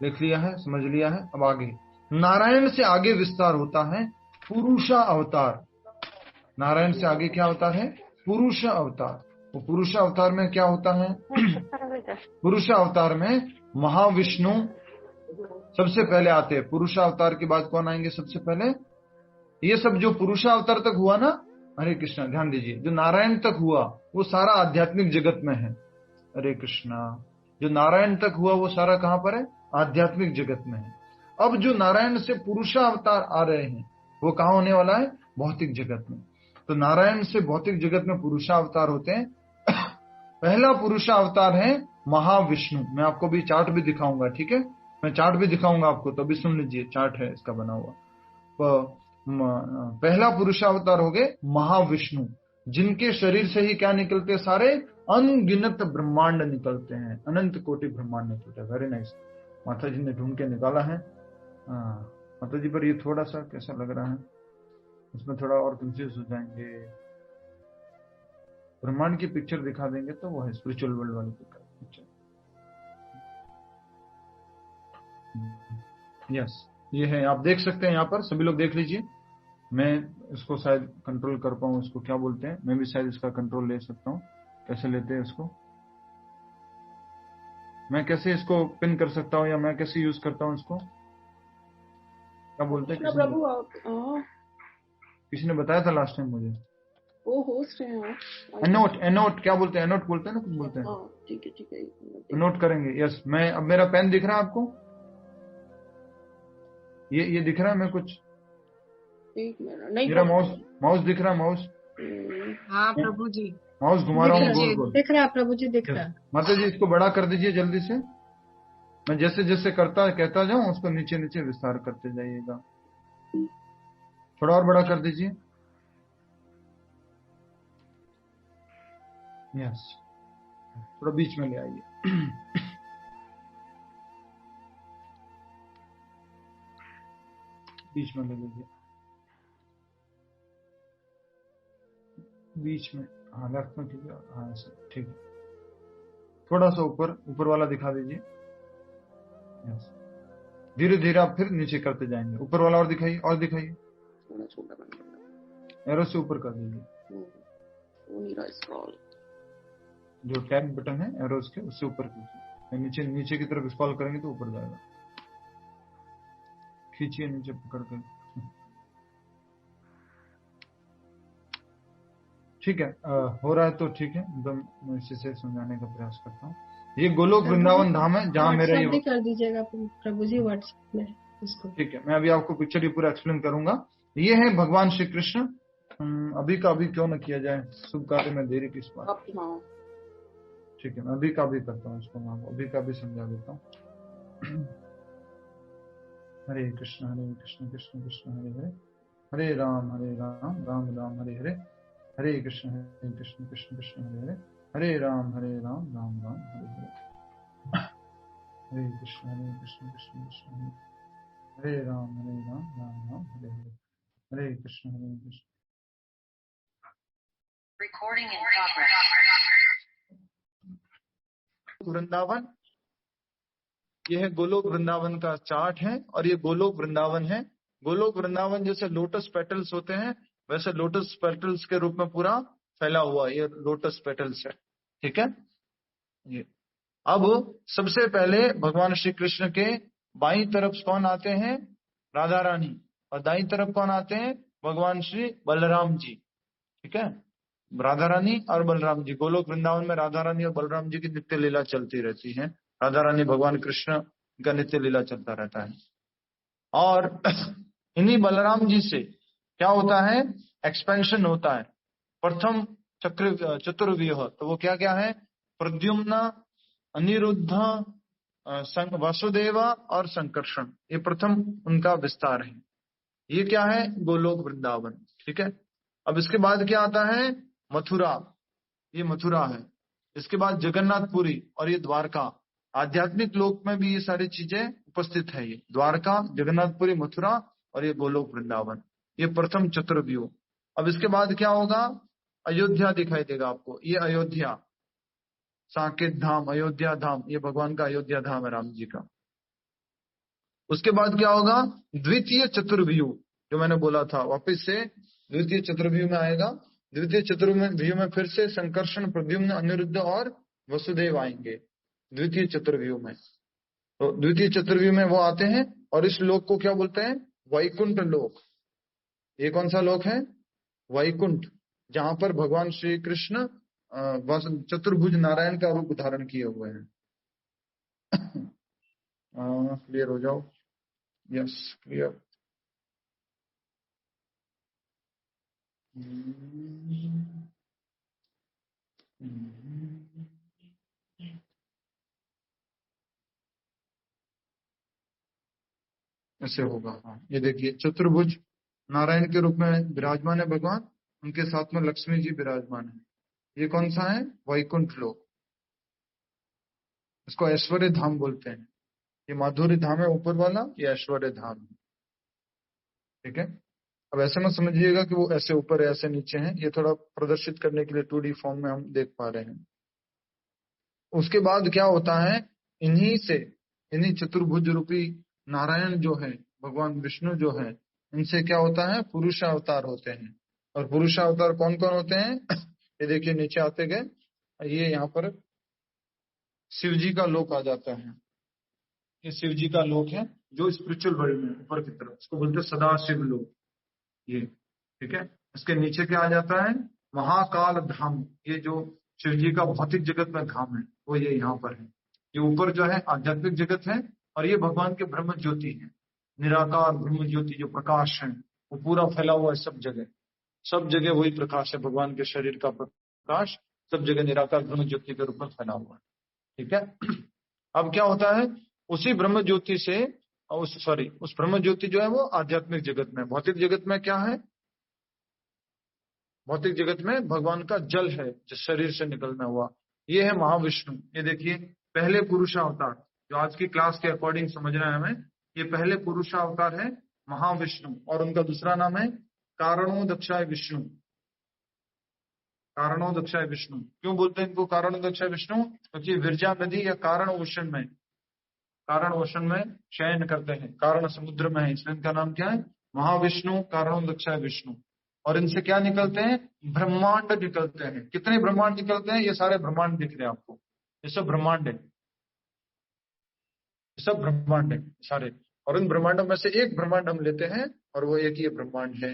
लिख लिया है, समझ लिया है। अब आगे नारायण से आगे विस्तार होता है पुरुषा अवतार। नारायण से आगे क्या होता है? पुरुष अवतार। वो पुरुष अवतार में क्या होता है? पुरुष अवतार में महाविष्णु सबसे पहले आते हैं। पुरुष अवतार के बाद कौन आएंगे सबसे पहले? ये सब जो पुरुष अवतार तक हुआ ना, हरे कृष्णा, ध्यान दीजिए, जो नारायण तक हुआ वो सारा आध्यात्मिक जगत में है। हरे कृष्णा, जो नारायण तक हुआ वो सारा कहां पर है? आध्यात्मिक जगत में है। अब जो नारायण से पुरुष अवतार आ रहे हैं वो कहां होने वाला है? भौतिक जगत में। तो नारायण से भौतिक जगत में पुरुष अवतार होते हैं। पहला पुरुष अवतार है महाविष्णु। मैं आपको भी चार्ट भी दिखाऊंगा, ठीक है, मैं चार्ट भी दिखाऊंगा आपको, तो अभी सुन लीजिए, चार्ट है इसका बना हुआ। पहला पुरुष अवतार हो गए महाविष्णु, जिनके शरीर से ही क्या निकलते हैं? सारे अनगिनत ब्रह्मांड निकलते हैं, अनंत कोटि ब्रह्मांड निकलते हैं। वेरी नाइस, माता जी ने ढूंढ के निकाला है। माता जी, पर ये थोड़ा सा कैसा लग रहा है, उसमें थोड़ा और कंफ्यूज हो जाएंगे। ब्रह्मांड की पिक्चर दिखा देंगे तो वो है स्पिरिचुअल वर्ल्ड वाली पिक्चर। यस, ये है, आप देख सकते हैं यहाँ पर, सभी लोग देख लीजिए। मैं इसको शायद कंट्रोल कर पाऊं, इसको क्या बोलते हैं, मैं भी शायद इसका कंट्रोल ले सकता हूँ। कैसे लेते हैं इसको? मैं कैसे इसको पिन कर सकता हूँ, या मैं कैसे यूज करता हूँ इसको? क्या बोलते हैं? किसी ने बताया था लास्ट टाइम मुझे, वो होस्ट है। एनोट, एनोट क्या बोलते हैं? एनोट बोलते हैं ना, कुछ बोलते हैं। ठीक है ठीक है, नोट करेंगे। यस, मैं अब, मेरा पेन दिख रहा है आपको? ये दिख रहा है? मैं कुछ, एक मिनट, नहीं, मेरा माउस दिख रहा है? माउस, हाँ प्रभु जी, माउस घुमा रहा हूँ गोल गोल। दिख रहा है प्रभु जी, दिख रहा है। माता जी, इसको बड़ा कर दीजिए जल्दी से। मैं जैसे जैसे कहता जाऊं उसको नीचे नीचे विस्तार करते जाइएगा। थोड़ा और बड़ा कर दीजिए। यस, थोड़ा बीच में ले आइए। बीच में ले लीजिए, बीच में, हाँ लेफ्ट में, ठीक है, हाँ सर, ठीक है। थोड़ा सा ऊपर वाला दिखा दीजिए। यस, धीरे धीरे आप फिर नीचे करते जाएंगे। ऊपर वाला और दिखाइए, और दिखाइए, थोड़ा छोटा बन गया, एरो से ऊपर कर दीजिए। जो टैब बटन है एरोस के, उससे ऊपर कीजिए। नीचे की तरफ स्क्रॉल करेंगे तो ऊपर जाएगा। खींचिए नीचे पकड़ कर, ठीक है। हो रहा है तो ठीक है, एकदम मैं इसी से समझाने का प्रयास करता हूँ। ये गोलोक वृंदावन धाम है, जहाँ मेरा ये कर दीजिएगा प्रभु जी व्हाट्सएप में इसको, ठीक है। मैं अभी आपको पिक्चर ही पूरा एक्सप्लेन करूंगा। ये है भगवान श्री कृष्ण। अभी का अभी क्यों न किया जाए, शुभ कार्य में देरी किस बात। ठीक है, मैं अभी का भी करता हूँ इसको, मैं अभी का भी समझा देता हूँ। हरे कृष्ण कृष्ण कृष्ण हरे हरे, हरे राम राम राम हरे हरे, हरे कृष्ण कृष्ण कृष्ण हरे हरे, हरे राम राम राम हरे हरे, हरे कृष्ण कृष्ण कृष्ण हरे राम राम राम हरे हरे, हरे Krishna Krishna. Recording in progress. Vrindavan, यह है गोलोक वृंदावन का चार्ट है, और ये गोलोक वृंदावन है। गोलोक वृंदावन जैसे लोटस पेटल्स होते हैं, वैसे लोटस पेटल्स के रूप में पूरा फैला हुआ ये लोटस पेटल्स है, ठीक है। ये अब सबसे पहले भगवान श्री कृष्ण के बाईं तरफ कौन आते हैं? राधा रानी, और दाईं तरफ कौन आते हैं? भगवान श्री बलराम जी, ठीक है। राधा रानी और बलराम जी, गोलोक वृंदावन में राधा रानी और बलराम जी की नित्य लीला चलती रहती है। राधा रानी भगवान कृष्ण का नित्य लीला चलता रहता है। और इन्हीं बलराम जी से क्या होता है? एक्सपेंशन होता है। प्रथम चतुर्व्यूह, तो वो क्या क्या है? प्रद्युम्न, अनिरुद्ध, वासुदेवा और संकर्षण, ये प्रथम उनका विस्तार है। ये क्या है? गोलोक वृंदावन। ठीक है। अब इसके बाद क्या आता है? मथुरा, ये मथुरा है। इसके बाद जगन्नाथपुरी और ये द्वारका। आध्यात्मिक लोक में भी ये सारी चीजें उपस्थित है, ये द्वारका, जगन्नाथपुरी, मथुरा और ये गोलोक वृंदावन, ये प्रथम चतुर्व्यूह। अब इसके बाद क्या होगा? अयोध्या दिखाई देगा आपको, ये अयोध्या, साकेत धाम, अयोध्या धाम, ये भगवान का अयोध्या धाम है, राम जी का। उसके बाद क्या होगा? द्वितीय चतुर्व्यूह, जो मैंने बोला था, वापस से द्वितीय चतुर्व्यूह में आएगा। द्वितीय चतुर्व्यूह में फिर से संकर्षण, प्रद्युम्न, अनिरुद्ध और वसुदेव आएंगे द्वितीय चतुर्व्यूह में। तो द्वितीय चतुर्व्यूह में वो आते हैं और इस लोक को क्या बोलते हैं? वैकुंठ लोक। ये कौन सा लोक है? वैकुंठ, जहां पर भगवान श्री कृष्ण चतुर्भुज नारायण का रूप धारण किए हुए हैं। क्लियर हो जाओ? Yes, clear. ऐसे होगा। हाँ, ये देखिए, चतुर्भुज नारायण के रूप में विराजमान है भगवान, उनके साथ में लक्ष्मी जी विराजमान है। ये कौन सा है? वैकुंठ लोक। इसको ऐश्वर्य धाम बोलते हैं। ये माधुरी धाम है ऊपर वाला, ये ऐश्वर्य धाम है। ठीक है। अब ऐसे मत समझिएगा कि वो ऐसे ऊपर है ऐसे नीचे है, ये थोड़ा प्रदर्शित करने के लिए 2D फॉर्म में हम देख पा रहे हैं। उसके बाद क्या होता है? इन्हीं चतुर्भुज रूपी नारायण जो है, भगवान विष्णु जो है, इनसे क्या होता है? पुरुष अवतार होते हैं। और पुरुष अवतार कौन कौन होते हैं? ये देखिए नीचे आते गए, ये यहाँ पर शिव जी का लोक आ जाता है। ये शिव जी का लोक है जो स्पिरिचुअल वर्ल्ड में ऊपर की तरफ, इसको बोलते हैं सदा शिव लोक। ये ठीक है। इसके नीचे क्या आ जाता है? महाकाल धाम, ये जो शिव जी का भौतिक जगत में धाम है, वो ये यहाँ पर है। ये ऊपर जो है आध्यात्मिक जगत है, और ये भगवान के ब्रह्म ज्योति है, निराकार ब्रह्म ज्योति जो प्रकाश है, वो पूरा फैला हुआ है सब जगह वही प्रकाश है, भगवान के शरीर का प्रकाश सब जगह निराकार ब्रह्म ज्योति के रूप में फैला हुआ है। ठीक है। अब क्या होता है? उसी ब्रह्म ज्योति से उस ब्रह्म ज्योति जो है वो आध्यात्मिक जगत में, भौतिक जगत में क्या है? भौतिक जगत में भगवान का जल है जो शरीर से निकलना हुआ, ये है महाविष्णु। ये देखिए पहले पुरुषावतार, जो आज की क्लास के अकॉर्डिंग समझना है हमें, ये पहले पुरुषावतार है महाविष्णु, और उनका दूसरा नाम है कारणोदक्षाय विष्णु। कारणोदक्षाय विष्णु क्यों बोलते हैं इनको कारणोदक्षाय विष्णु? क्योंकि विरजा नदी या कारण ओशन में शयन करते हैं, कारण समुद्र में है, इसलिए इनका नाम क्या है? महाविष्णु, कारणोदक्षाय विष्णु। और इनसे क्या निकलते हैं? ब्रह्मांड निकलते हैं। कितने ब्रह्मांड निकलते हैं? ये सारे ब्रह्मांड दिख रहे हैं आपको, ये सब ब्रह्मांड है, सब ब्रह्मांड है सारे। और इन ब्रह्मांडों में से एक ब्रह्मांड हम लेते हैं, और वो एक ये ब्रह्मांड है,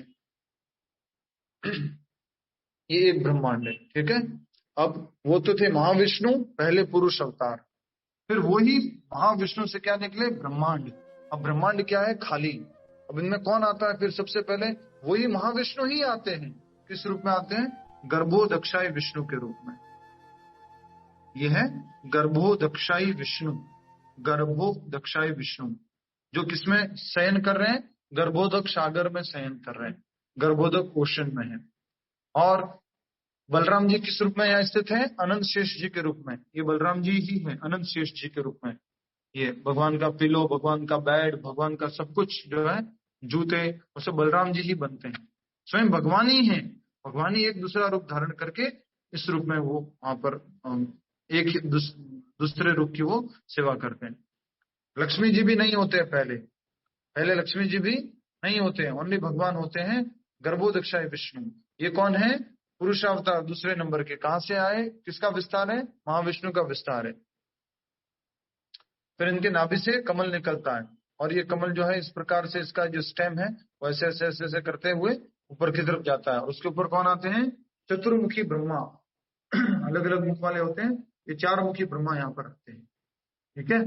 ये एक ब्रह्मांड है। ठीक है। अब वो तो थे महाविष्णु, पहले पुरुष अवतार, फिर वही महाविष्णु से क्या निकले? ब्रह्मांड। अब ब्रह्मांड क्या है? खाली। अब इनमें कौन आता है? फिर सबसे पहले वही महाविष्णु ही आते हैं। किस रूप में आते हैं? गर्भोदक्षाय विष्णु के रूप में। ये है गर्भोदक्षाई विष्णु, गर्भोदक्षाई विष्णु, जो किसमें शयन कर रहे हैं? गर्भोदक सागर में शयन कर रहे हैं, गर्भोदक ओशन में है। और बलराम जी किस रूप में यहाँ स्थित है? अनंत शेष जी के रूप में। ये बलराम जी ही है अनंत शेष जी के रूप में। ये भगवान का पिलो, भगवान का बेड, भगवान का सब कुछ जो है, जूते, वो सब बलराम जी ही बनते हैं। स्वयं भगवान ही है, भगवान ही एक दूसरा रूप धारण करके इस रूप में वो वहां पर एक दूसरे रूप की वो सेवा करते हैं। लक्ष्मी जी भी नहीं होते हैं, पहले लक्ष्मी जी भी नहीं होते हैं, ओनली भगवान होते हैं गर्भोदक्षाय विष्णु। ये कौन है? पुरुषावतार दूसरे नंबर के। कहां से आए? किसका विस्तार है? महाविष्णु का विस्तार है। फिर इनके नाभि से कमल निकलता है, और ये कमल जो है इस प्रकार से, इसका जो स्टेम है वो ऐसे ऐसे ऐसे ऐसे करते हुए ऊपर की तरफ जाता है। और उसके ऊपर कौन आते हैं? चतुर्मुखी ब्रह्मा, अलग अलग मुख वाले होते हैं, ये 4 मुखी ब्रह्मा यहाँ पर रखते हैं। ठीक है।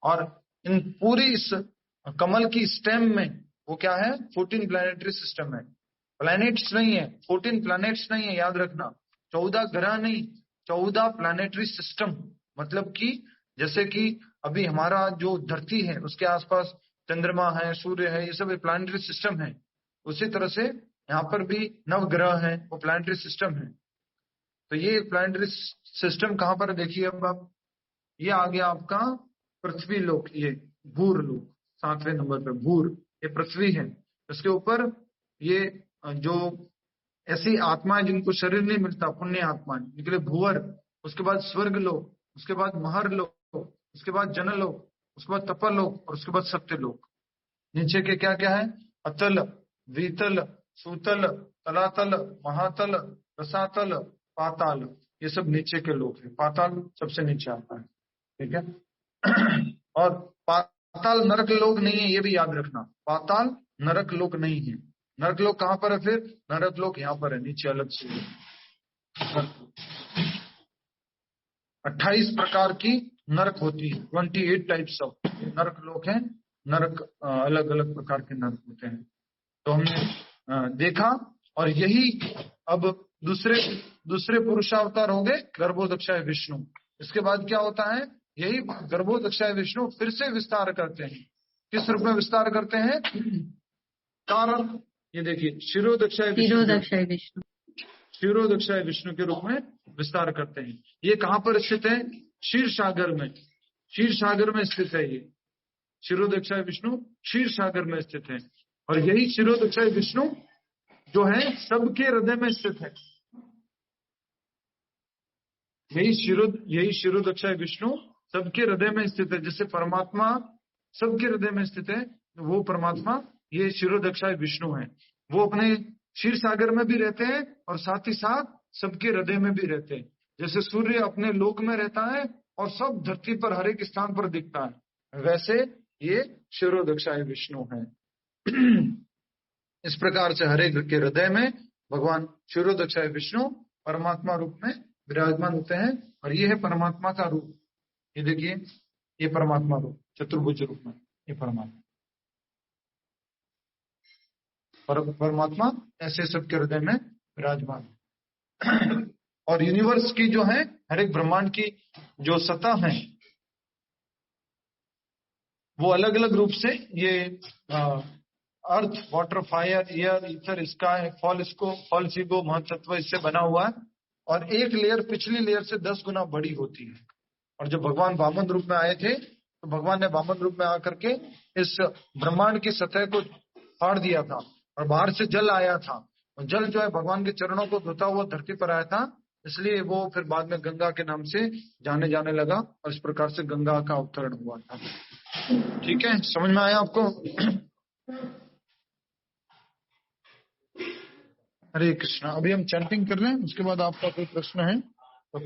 और इन पूरी इस कमल की स्टेम में वो क्या है? 14 प्लैनेटरी सिस्टम है। प्लैनेट्स नहीं है, 14 प्लैनेट्स नहीं है, याद रखना, 14 ग्रह नहीं, 14 प्लैनेटरी सिस्टम। मतलब कि जैसे कि अभी हमारा जो धरती है उसके आसपास चंद्रमा है, सूर्य है, ये सब प्लैनेटरी सिस्टम है। उसी तरह से यहाँ पर भी नवग्रह है, वो प्लैनेटरी सिस्टम है। तो ये प्लैनेटरी सिस्टम कहाँ पर देखिए अब आप, ये आ गया आपका पृथ्वी लोक, ये भूर लोक 7वें नंबर पे भूर, ये पृथ्वी है। उसके ऊपर ये जो ऐसी आत्माएं जिनको शरीर नहीं मिलता, पुण्य आत्माएं, जिनके लिए भूवर, उसके बाद स्वर्ग लोक, उसके बाद महर लोक, उसके बाद जनलोक, उसके बाद तपलोक और उसके बाद सत्य लोक। नीचे के क्या क्या है? अतल, वीतल, सूतल, तलातल, महातल, रसातल, पाताल, ये सब नीचे के लोक है। पाताल सबसे नीचे आता है, ठीक है। और पाताल नरक लोक नहीं है, ये भी याद रखना, पाताल नरक लोक नहीं है। नरक लोक कहां पर है? फिर नरक लोक यहाँ पर है, नीचे अलग से। 28 प्रकार की नरक होती है, 28 टाइप्स ऑफ नरक लोक है। नरक अलग अलग प्रकार के नरक होते हैं। तो हमने देखा, और यही अब दूसरे पुरुषावतार हो गए गर्भोदक्षाय विष्णु। इसके बाद क्या होता है? यही गर्भोदक्षाय विष्णु फिर से विस्तार करते हैं। किस रूप में विस्तार करते हैं? कारण ये देखिए, शिरोदक्षाय विष्णु, शिरोदक्षाय विष्णु के रूप में विस्तार करते हैं। ये कहां पर स्थित है? क्षीर सागर में, क्षीर सागर में स्थित है। ये शिरोदक्षाय विष्णु क्षीर सागर में स्थित है। और यही शिरोदक्षाय विष्णु जो है सबके हृदय में स्थित है। यही शिरोदक्षाय विष्णु सबके हृदय में स्थित है। जैसे परमात्मा सबके हृदय में स्थित है, वो परमात्मा ये शिरोदक्षाय विष्णु है। वो अपने क्षीर सागर में भी रहते हैं और साथ ही साथ सबके हृदय में भी रहते हैं। जैसे सूर्य अपने लोक में रहता है और सब धरती पर हर एक स्थान पर दिखता है, वैसे ये शिरोदक्षाय विष्णु है। इस प्रकार से हर एक के हृदय में भगवान शिरोदक्षाय विष्णु परमात्मा रूप में विराजमान होते हैं। और ये है परमात्मा का रूप। ये देखिए, ये परमात्मा रूप, चतुर्भुज रूप में ये परमात्मा ऐसे सबके हृदय में विराजमान। और यूनिवर्स की जो है, हर एक ब्रह्मांड की जो सतह है, वो अलग अलग रूप से ये earth, water, fire, air, ether, sky, फॉल, सीगो, महतत्व इससे बना हुआ है। और एक लेयर पिछली लेयर से 10 गुना बड़ी होती है। और जब भगवान वामन रूप में आए थे, तो भगवान ने वामन रूप में आकर के इस ब्रह्मांड की सतह को फाड़ दिया था और बाहर से जल आया था। और जल जो है भगवान के चरणों को धोता हुआ धरती पर आया था, इसलिए वो फिर बाद में गंगा के नाम से जाने लगा और इस प्रकार से गंगा का अवतरण हुआ था। ठीक है, समझ में आया आपको? हरे कृष्णा। अभी हम चैंटिंग कर लें, उसके बाद आपका कोई प्रश्न है?